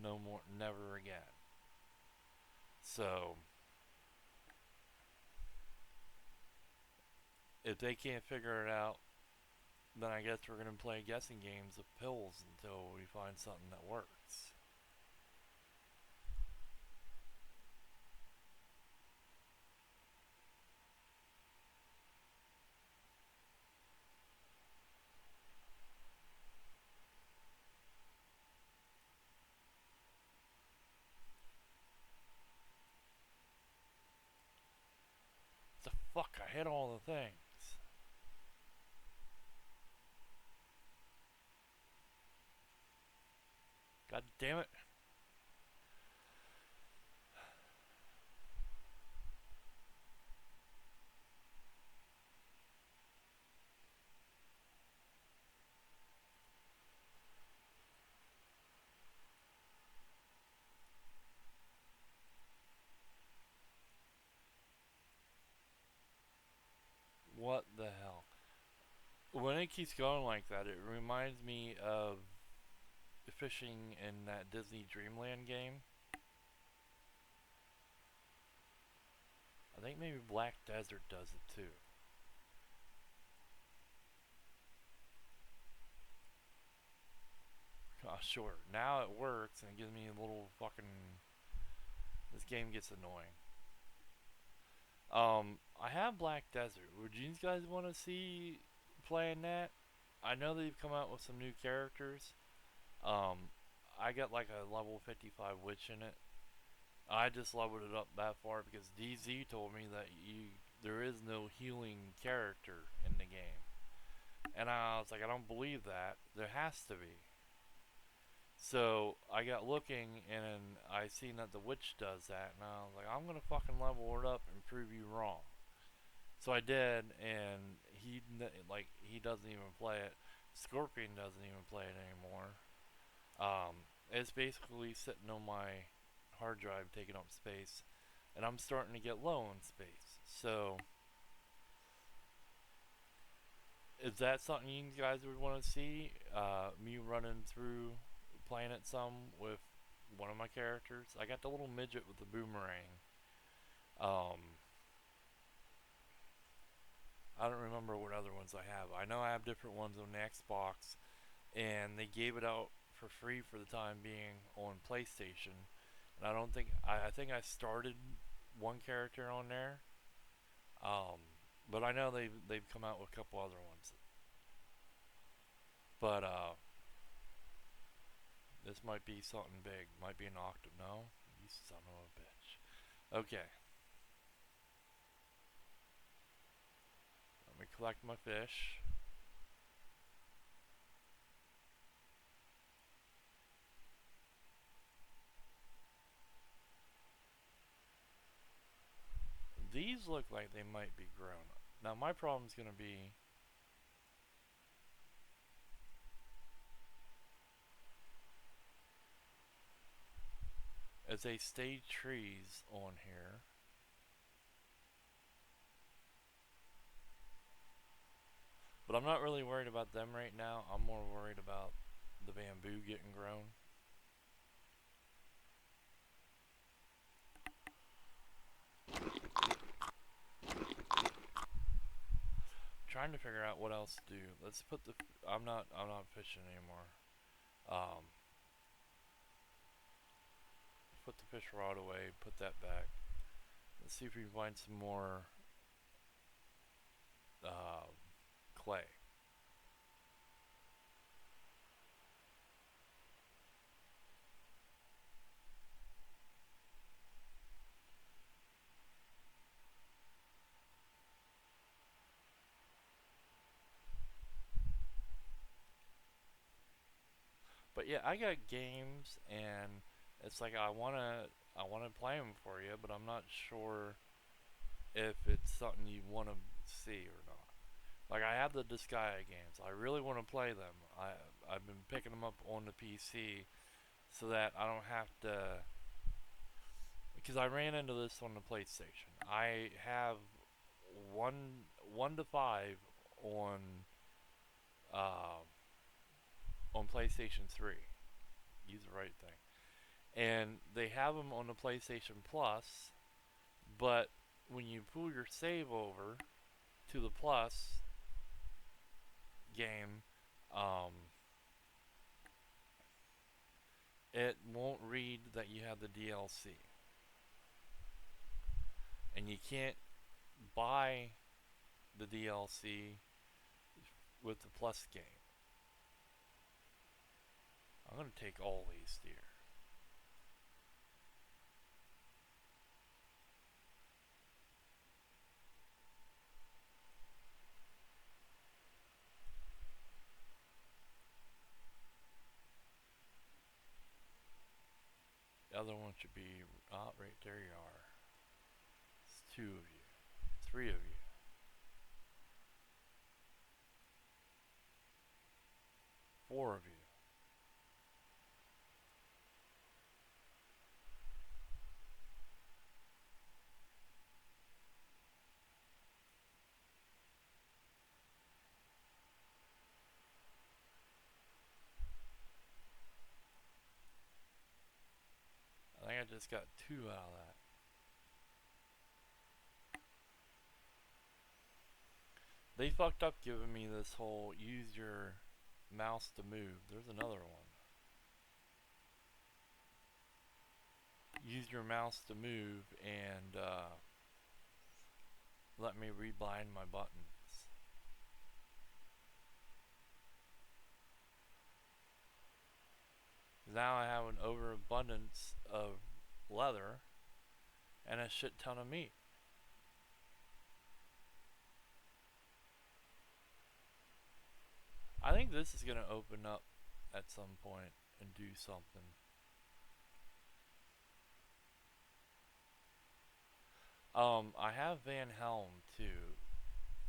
no more, never again. So, if they can't figure it out, then I guess we're gonna play guessing games with pills until we find something that works. The fuck, I hit all the things. God damn it. What the hell? When it keeps going like that, it reminds me of fishing in that Disney Dreamland game. I think maybe Black Desert does it too. Oh, sure. Now it works and it gives me a little fucking. This game gets annoying. I have Black Desert. Would you guys want to see playing that? I know they've come out with some new characters. Um, I got like a level 55 witch in it. I just leveled it up that far because DZ told me that there is no healing character in the game, and I was like, I don't believe that. There has to be. So I got looking and I seen that the witch does that, and I was like, I'm gonna fucking level it up and prove you wrong. So I did, and he doesn't even play it. Scorpion doesn't even play it anymore. It's basically sitting on my hard drive, taking up space, and I'm starting to get low on space. So, is that something you guys would want to see? Me running through playing it some with one of my characters. I got the little midget with the boomerang. Um, I don't remember what other ones I have. I know I have different ones on the Xbox, and they gave it out for free for the time being on PlayStation. And I think I started one character on there. But I know they've come out with a couple other ones. But this might be something big. Might be an octo. No, you son of a bitch. Okay, let me collect my fish. These look like they might be grown. Now my problem's gonna be as they stay trees on here. But I'm not really worried about them right now. I'm more worried about the bamboo getting grown. Trying to figure out what else to do. Let's put the. I'm not fishing anymore. Um, put the fish rod away. Put that back. Let's see if we can find some more uh, clay. But yeah, I got games, and it's like I wanna play them for you, but I'm not sure if it's something you want to see or not. Like I have the Disgaea games. I really want to play them. I've been picking them up on the PC so that I don't have to. Because I ran into this on the PlayStation. I have one to five on uh, on PlayStation 3. Use the right thing. And they have them on the PlayStation Plus, but when you pull your save over to the Plus game, um, it won't read that you have the DLC, and you can't buy the DLC with the Plus game. I'm gonna take all these deer. The other one should be right there. You are. It's two of you, three of you, four of you. I think I just got two out of that. They fucked up giving me this whole use your mouse to move. There's another one. Use your mouse to move and let me rebind my buttons. Now I have an overabundance of leather and a shit ton of meat. I think this is gonna open up at some point and do something. I have Van Helm too.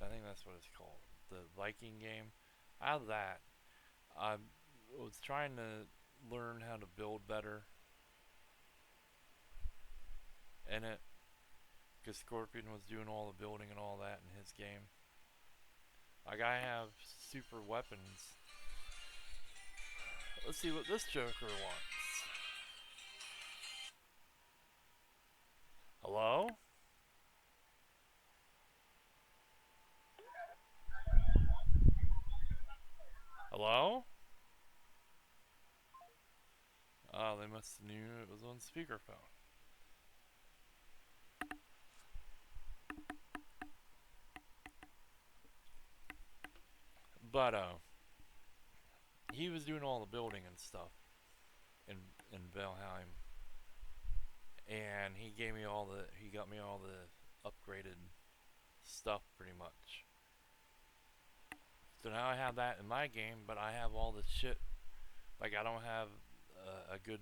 I think that's what it's called. The Viking game. I have that. I was trying to learn how to build better in it because Scorpion was doing all the building and all that in his game. Like I have super weapons. Let's see what this Joker wants. Hello? Hello? Oh, they must have knew it was on speakerphone. But he was doing all the building and stuff in in Valheim, and he got me all the upgraded stuff pretty much. So now I have that in my game, but I have all this shit. Like I don't have a good.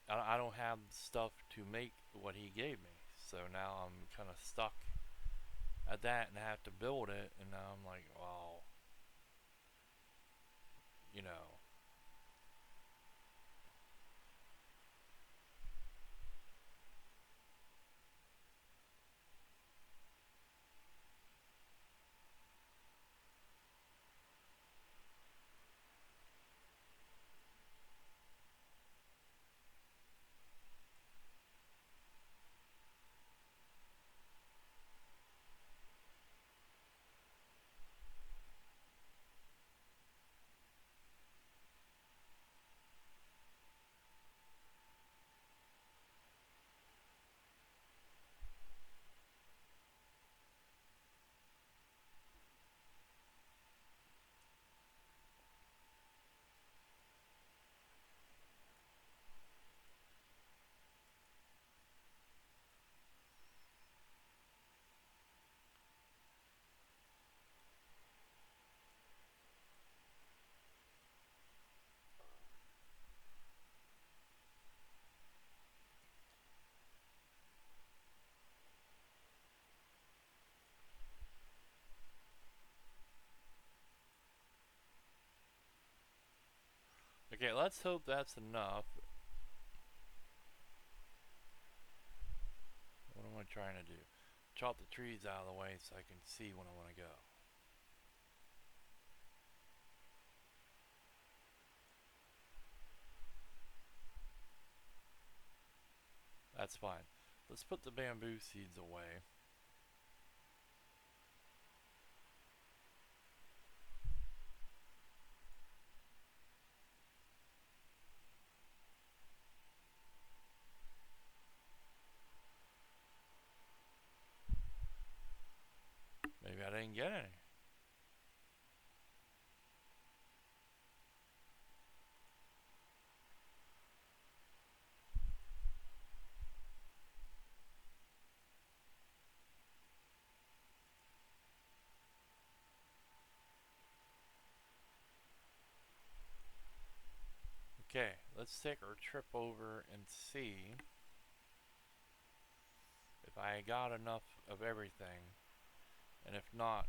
I don't have stuff to make what he gave me. So now I'm kind of stuck at that and have to build it. And now I'm like, well, you know. Okay, let's hope that's enough. What am I trying to do? Chop the trees out of the way so I can see when I want to go. That's fine. Let's put the bamboo seeds away. Maybe I didn't get any. Okay, let's take our trip over and see if I got enough of everything. And if not,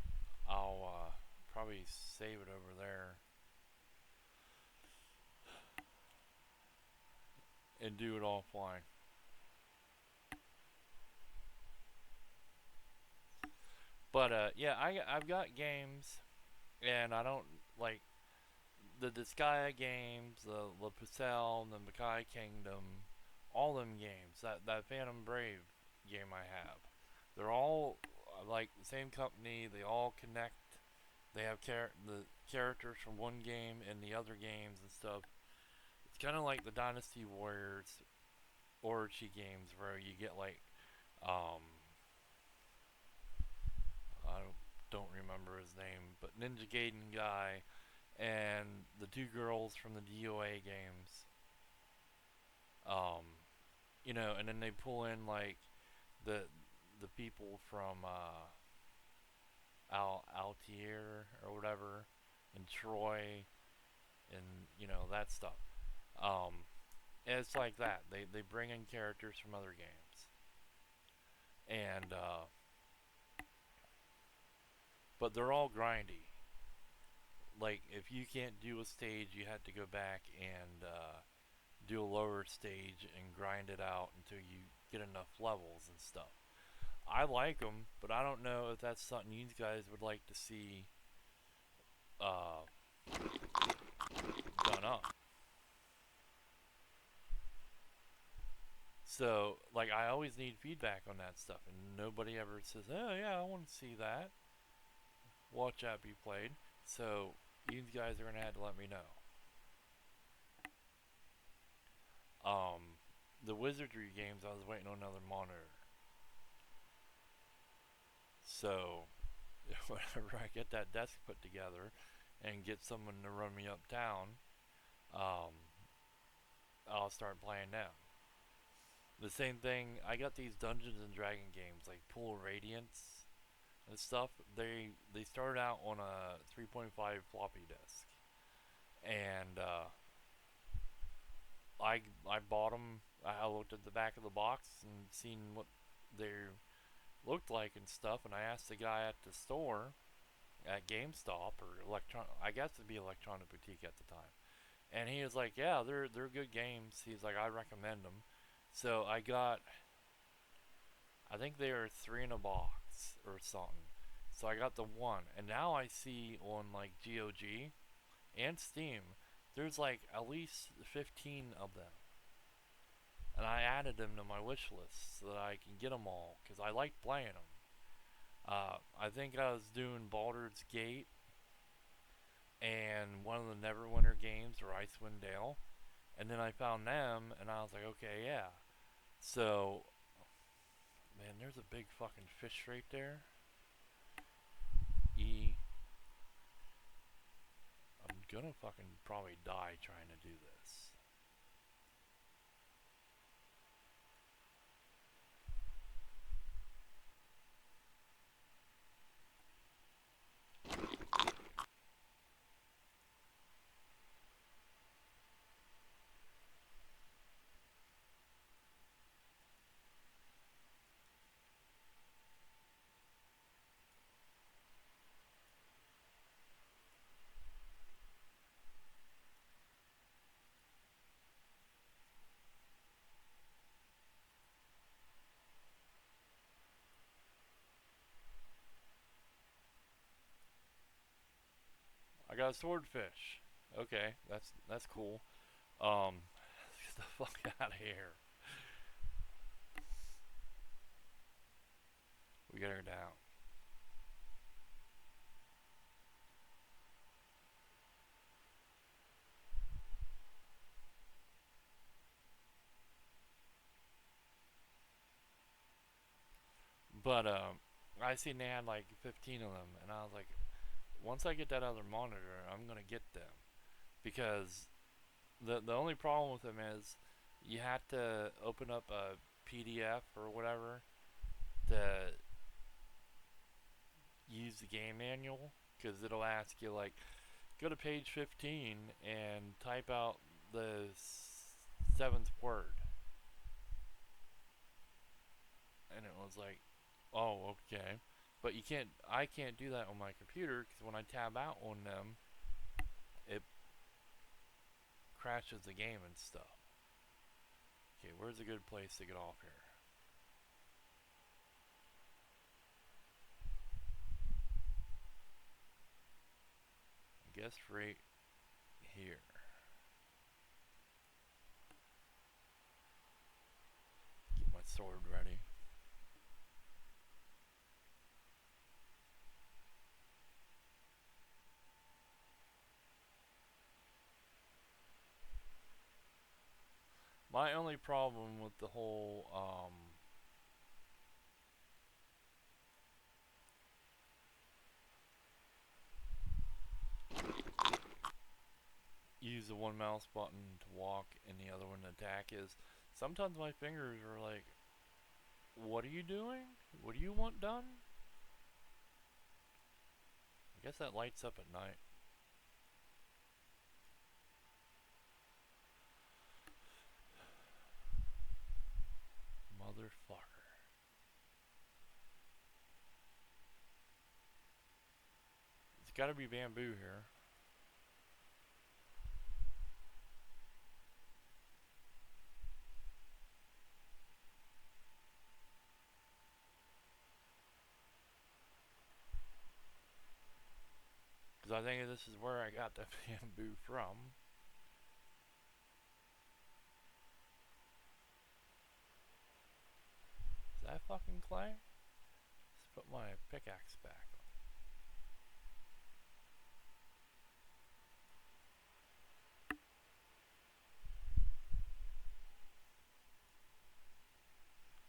I'll probably save it over there and do it offline. But yeah, I've got games, and I don't like the Disgaea games, the La Pucelle, the Makai Kingdom, all them games. That Phantom Brave game I have, they're all like the same company. They all connect. They have the characters from one game and the other games and stuff. It's kind of like the Dynasty Warriors Orochi games where you get like um I don't remember his name, but Ninja Gaiden guy and the two girls from the DOA games. Um, and then they pull in like the the people from Altier or whatever, and Troy, and that stuff. Um, and it's like that. They bring in characters from other games, and but they're all grindy. Like if you can't do a stage, you have to go back and do a lower stage and grind it out until you get enough levels and stuff. I like them, but I don't know if that's something you guys would like to see uh, done up. So, like, I always need feedback on that stuff, and nobody ever says, "Oh yeah, I want to see that. Watch that be played." So, you guys are gonna have to let me know. Um, the Wizardry games, I was waiting on another monitor. So, whenever I get that desk put together and get someone to run me uptown, um, I'll start playing them. The same thing, I got these Dungeons and Dragon games like Pool Radiance, and stuff. They started out on a 3.5 floppy disk, and I bought them. I looked at the back of the box and seen what they looked like and stuff, and I asked the guy at the store at GameStop or electron. I guess it'd be Electronic Boutique at the time, and he was like, "Yeah, they're good games." He's like, "I recommend them." So I got, I think they are three in a box or something. So I got the one, and now I see on like GOG and Steam, there's like at least 15 of them, and I added them to my wish list so that I can get them all because I like playing them. I think I was doing Baldur's Gate and one of the Neverwinter games or Icewind Dale, and then I found them, and I was like, okay, yeah. So, man, there's a big fucking fish right there. E. I'm gonna fucking probably die trying to do this. I got a swordfish. Okay, that's cool. Get the fuck out of here. We got her down. But I seen they had like 15 of them, and I was like, once I get that other monitor, I'm gonna get them because the only problem with them is you have to open up a PDF or whatever to use the game manual because it'll ask you like go to page 15 and type out the seventh word, and it was like, oh, okay. But you can't. I can't do that on my computer because when I tab out on them, it crashes the game and stuff. Okay, where's a good place to get off here? I guess right here. Get my sword ready. My only problem with the whole use the one mouse button to walk and the other one to attack is sometimes my fingers are like, what are you doing? What do you want done? I guess that lights up at night. Motherfucker. It's gotta be bamboo here. Because I think this is where I got the bamboo from. Is that fucking clay? Let's put my pickaxe back.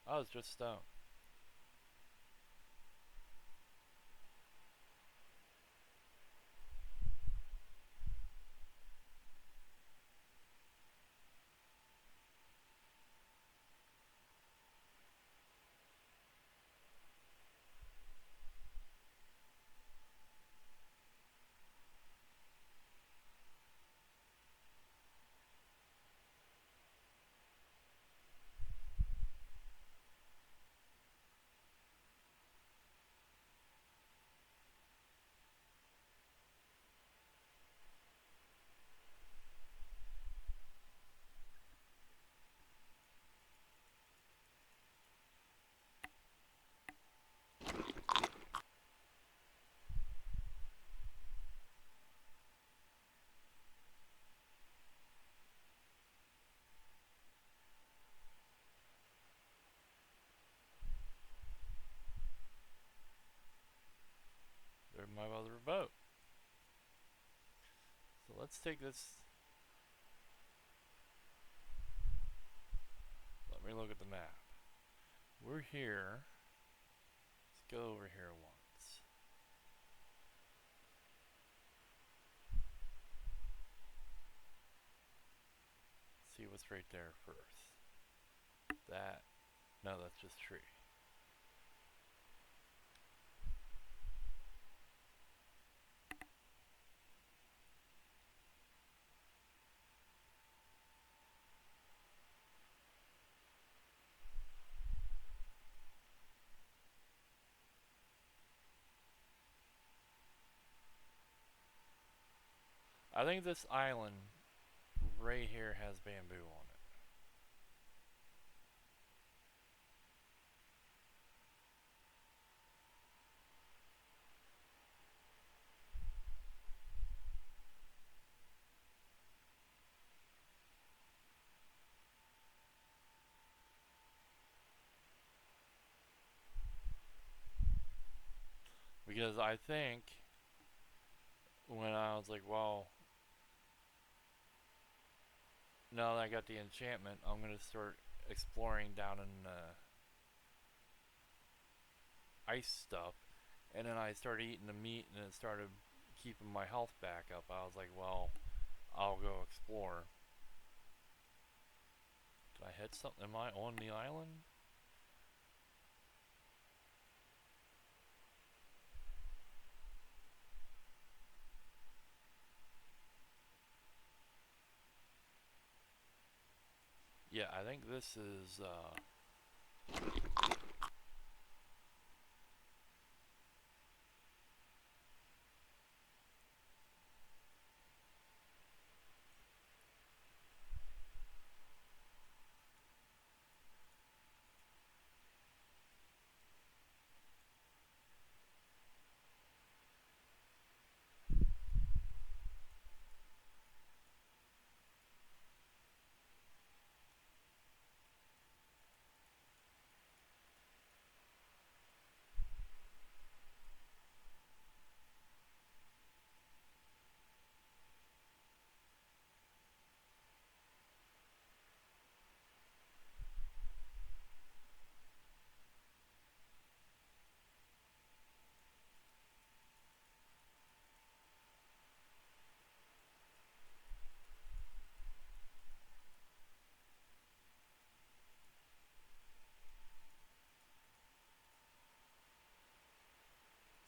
Oh, it's just stone. let's take this. Let me look at the map. We're here. Let's go over here once. See what's right there first. That. No, that's just tree. I think this island right here has bamboo on it. Because I think when I was like, well, now that I got the enchantment, I'm gonna start exploring down in ice stuff. And then I started eating the meat and it started keeping my health back up. I was like, well, I'll go explore. Did I hit something? Am I on the island? Yeah, I think this is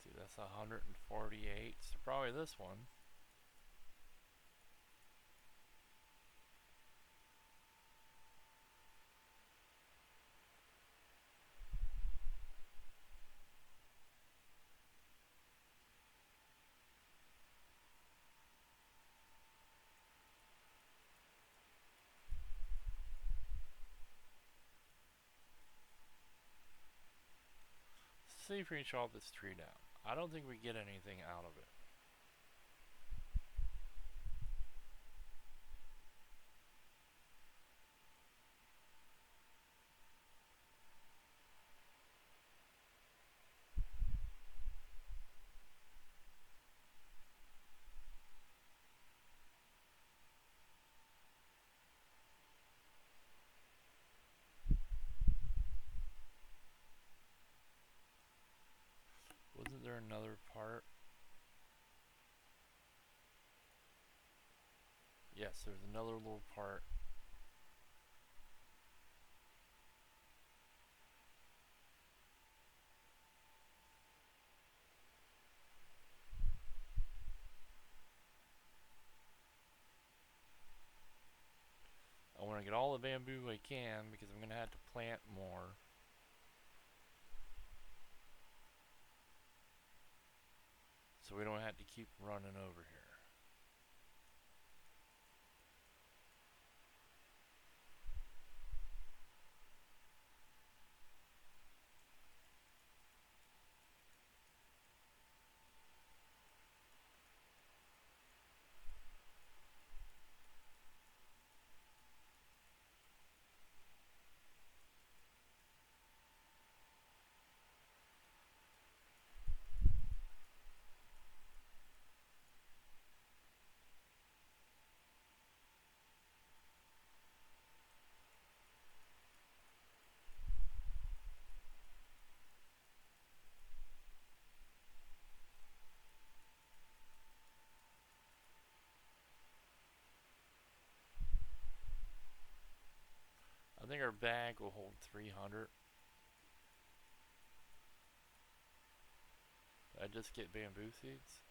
see that's 148. So probably this one. Let's see if we can chop this tree down. I don't think we get anything out of it. Wasn't there another part? Yes, there's another little part. I want to get all the bamboo I can because I'm going to have to plant more. So we don't have to keep running over here. bag will hold 300. I just get bamboo seeds.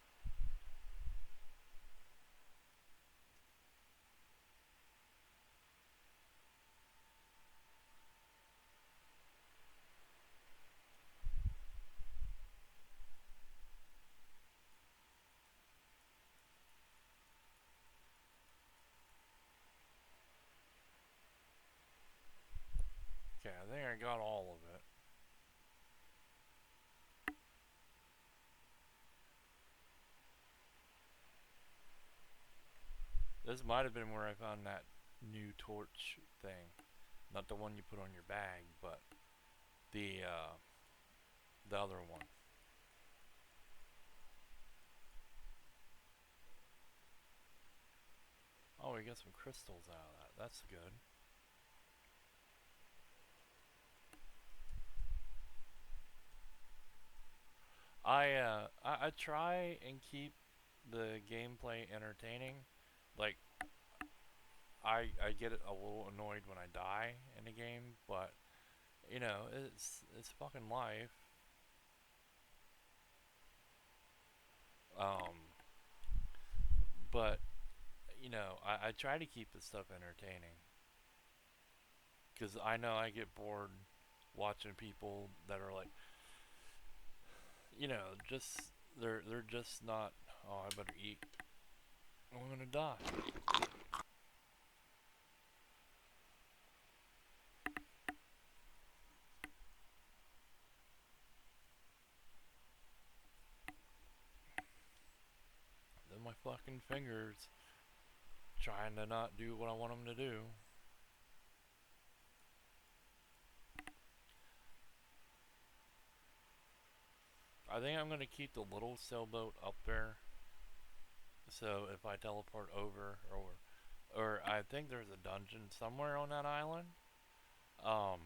Okay, I think I got all of it. This might have been where I found that new torch thing. Not the one you put on your bag, but the other one. Oh, we got some crystals out of that. That's good. I try and keep the gameplay entertaining. Like I get a little annoyed when I die in a game, but you know it's fucking life. Um, but you know I try to keep the stuff entertaining because I know I get bored watching people that are like, you know, just they're just not. Oh, I better eat. I'm gonna die. Then my fucking fingers trying to not do what I want them to do. I think I'm gonna keep the little sailboat up there, so if I teleport over, or I think there's a dungeon somewhere on that island. Um,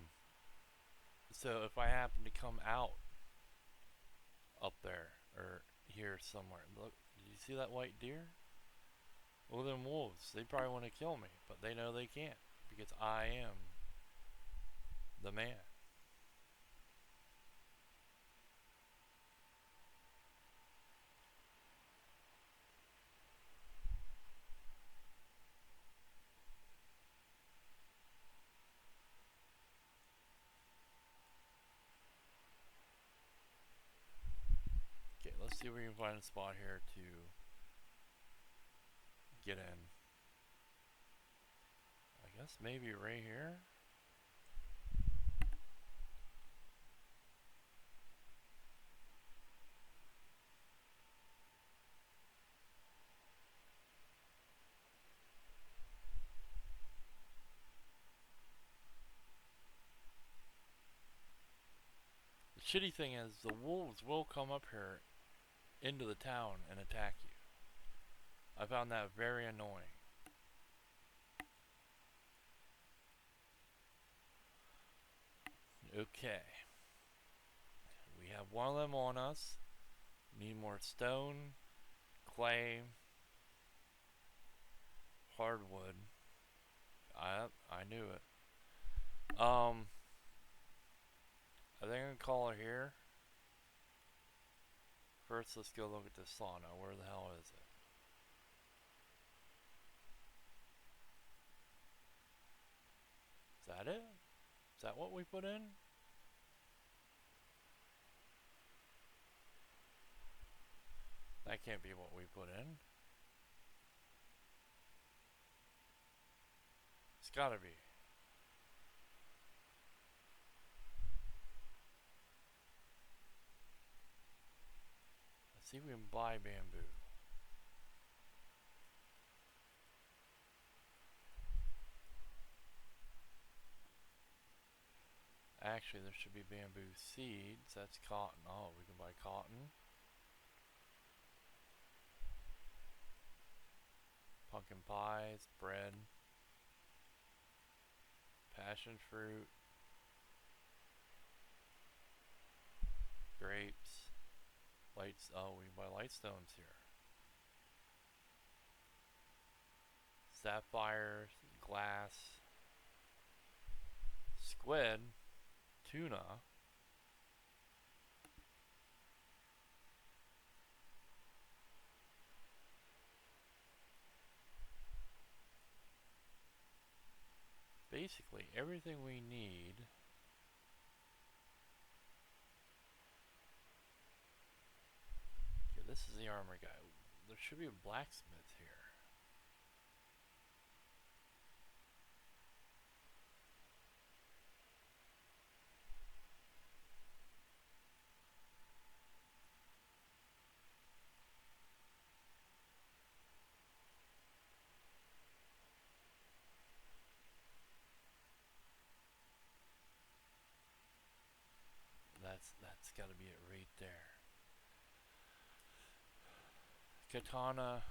so if I happen to come out up there or here somewhere, look, did you see that white deer? Well, them wolves, they probably want to kill me, but they know they can't because I am the man. Okay, let's see if we can find a spot here to get in. I guess maybe right here. The shitty thing is, the wolves will come up here into the town and attack you. I found that very annoying. Okay. We have one of them on us. Need more stone, clay, hardwood. I knew it. I think I'm gonna call it here. First, let's go look at the sauna. Where the hell is it? Is that it? Is that what we put in? That can't be what we put in. It's gotta be. Let's see if we can buy bamboo. Actually, there should be bamboo seeds. That's cotton. Oh, we can buy cotton. Pumpkin pies, bread, passion fruit, grapes, lights. Oh, we can buy light stones here. Sapphires, glass, squid, tuna. Basically, everything we need. Okay, this is the armor guy. There should be a blacksmith here. That's got to be it right there. Katana,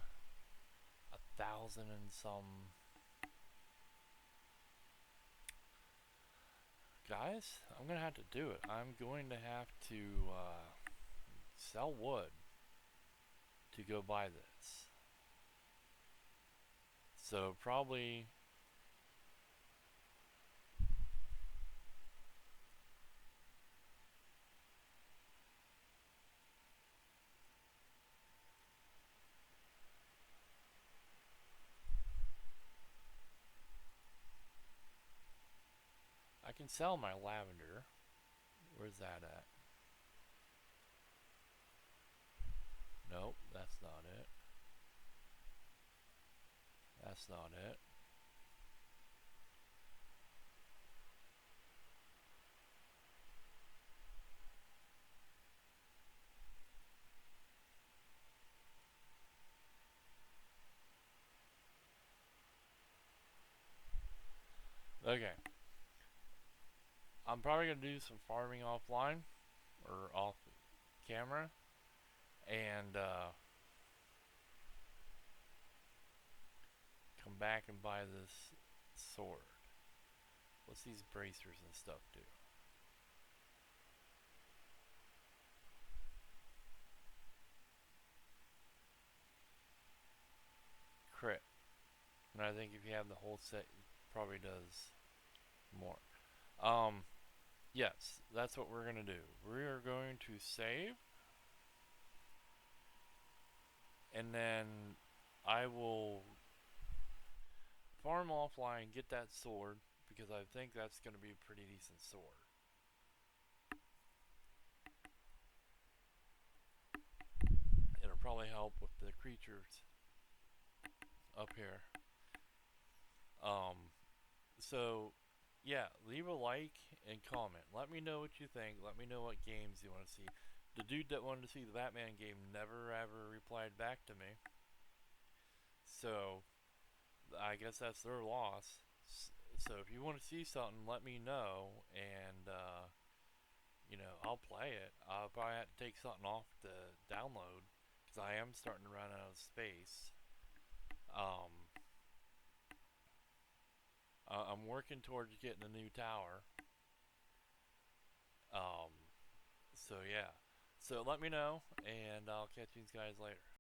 1,000 and some. Guys, I'm gonna have to do it. I'm going to have to sell wood to go buy this. So probably I can sell my lavender. Where's that at? Nope, that's not it. That's not it. Okay. I'm probably gonna do some farming offline or off camera and come back and buy this sword. What's these bracers and stuff do? Crit. And I think if you have the whole set, it probably does more. Um, yes, that's what we're gonna do. We are going to save, and then I will farm offline, get that sword, because I think that's gonna be a pretty decent sword. It'll probably help with the creatures up here. Um, so yeah, leave a like and comment. Let me know what you think. Let me know what games you want to see. The dude that wanted to see the Batman game never ever replied back to me. So I guess that's their loss. So if you want to see something, let me know, and I'll play it. I'll probably have to take something off to download because I am starting to run out of space. Um, I'm working towards getting a new tower. Um, so yeah. So let me know, and I'll catch you guys later.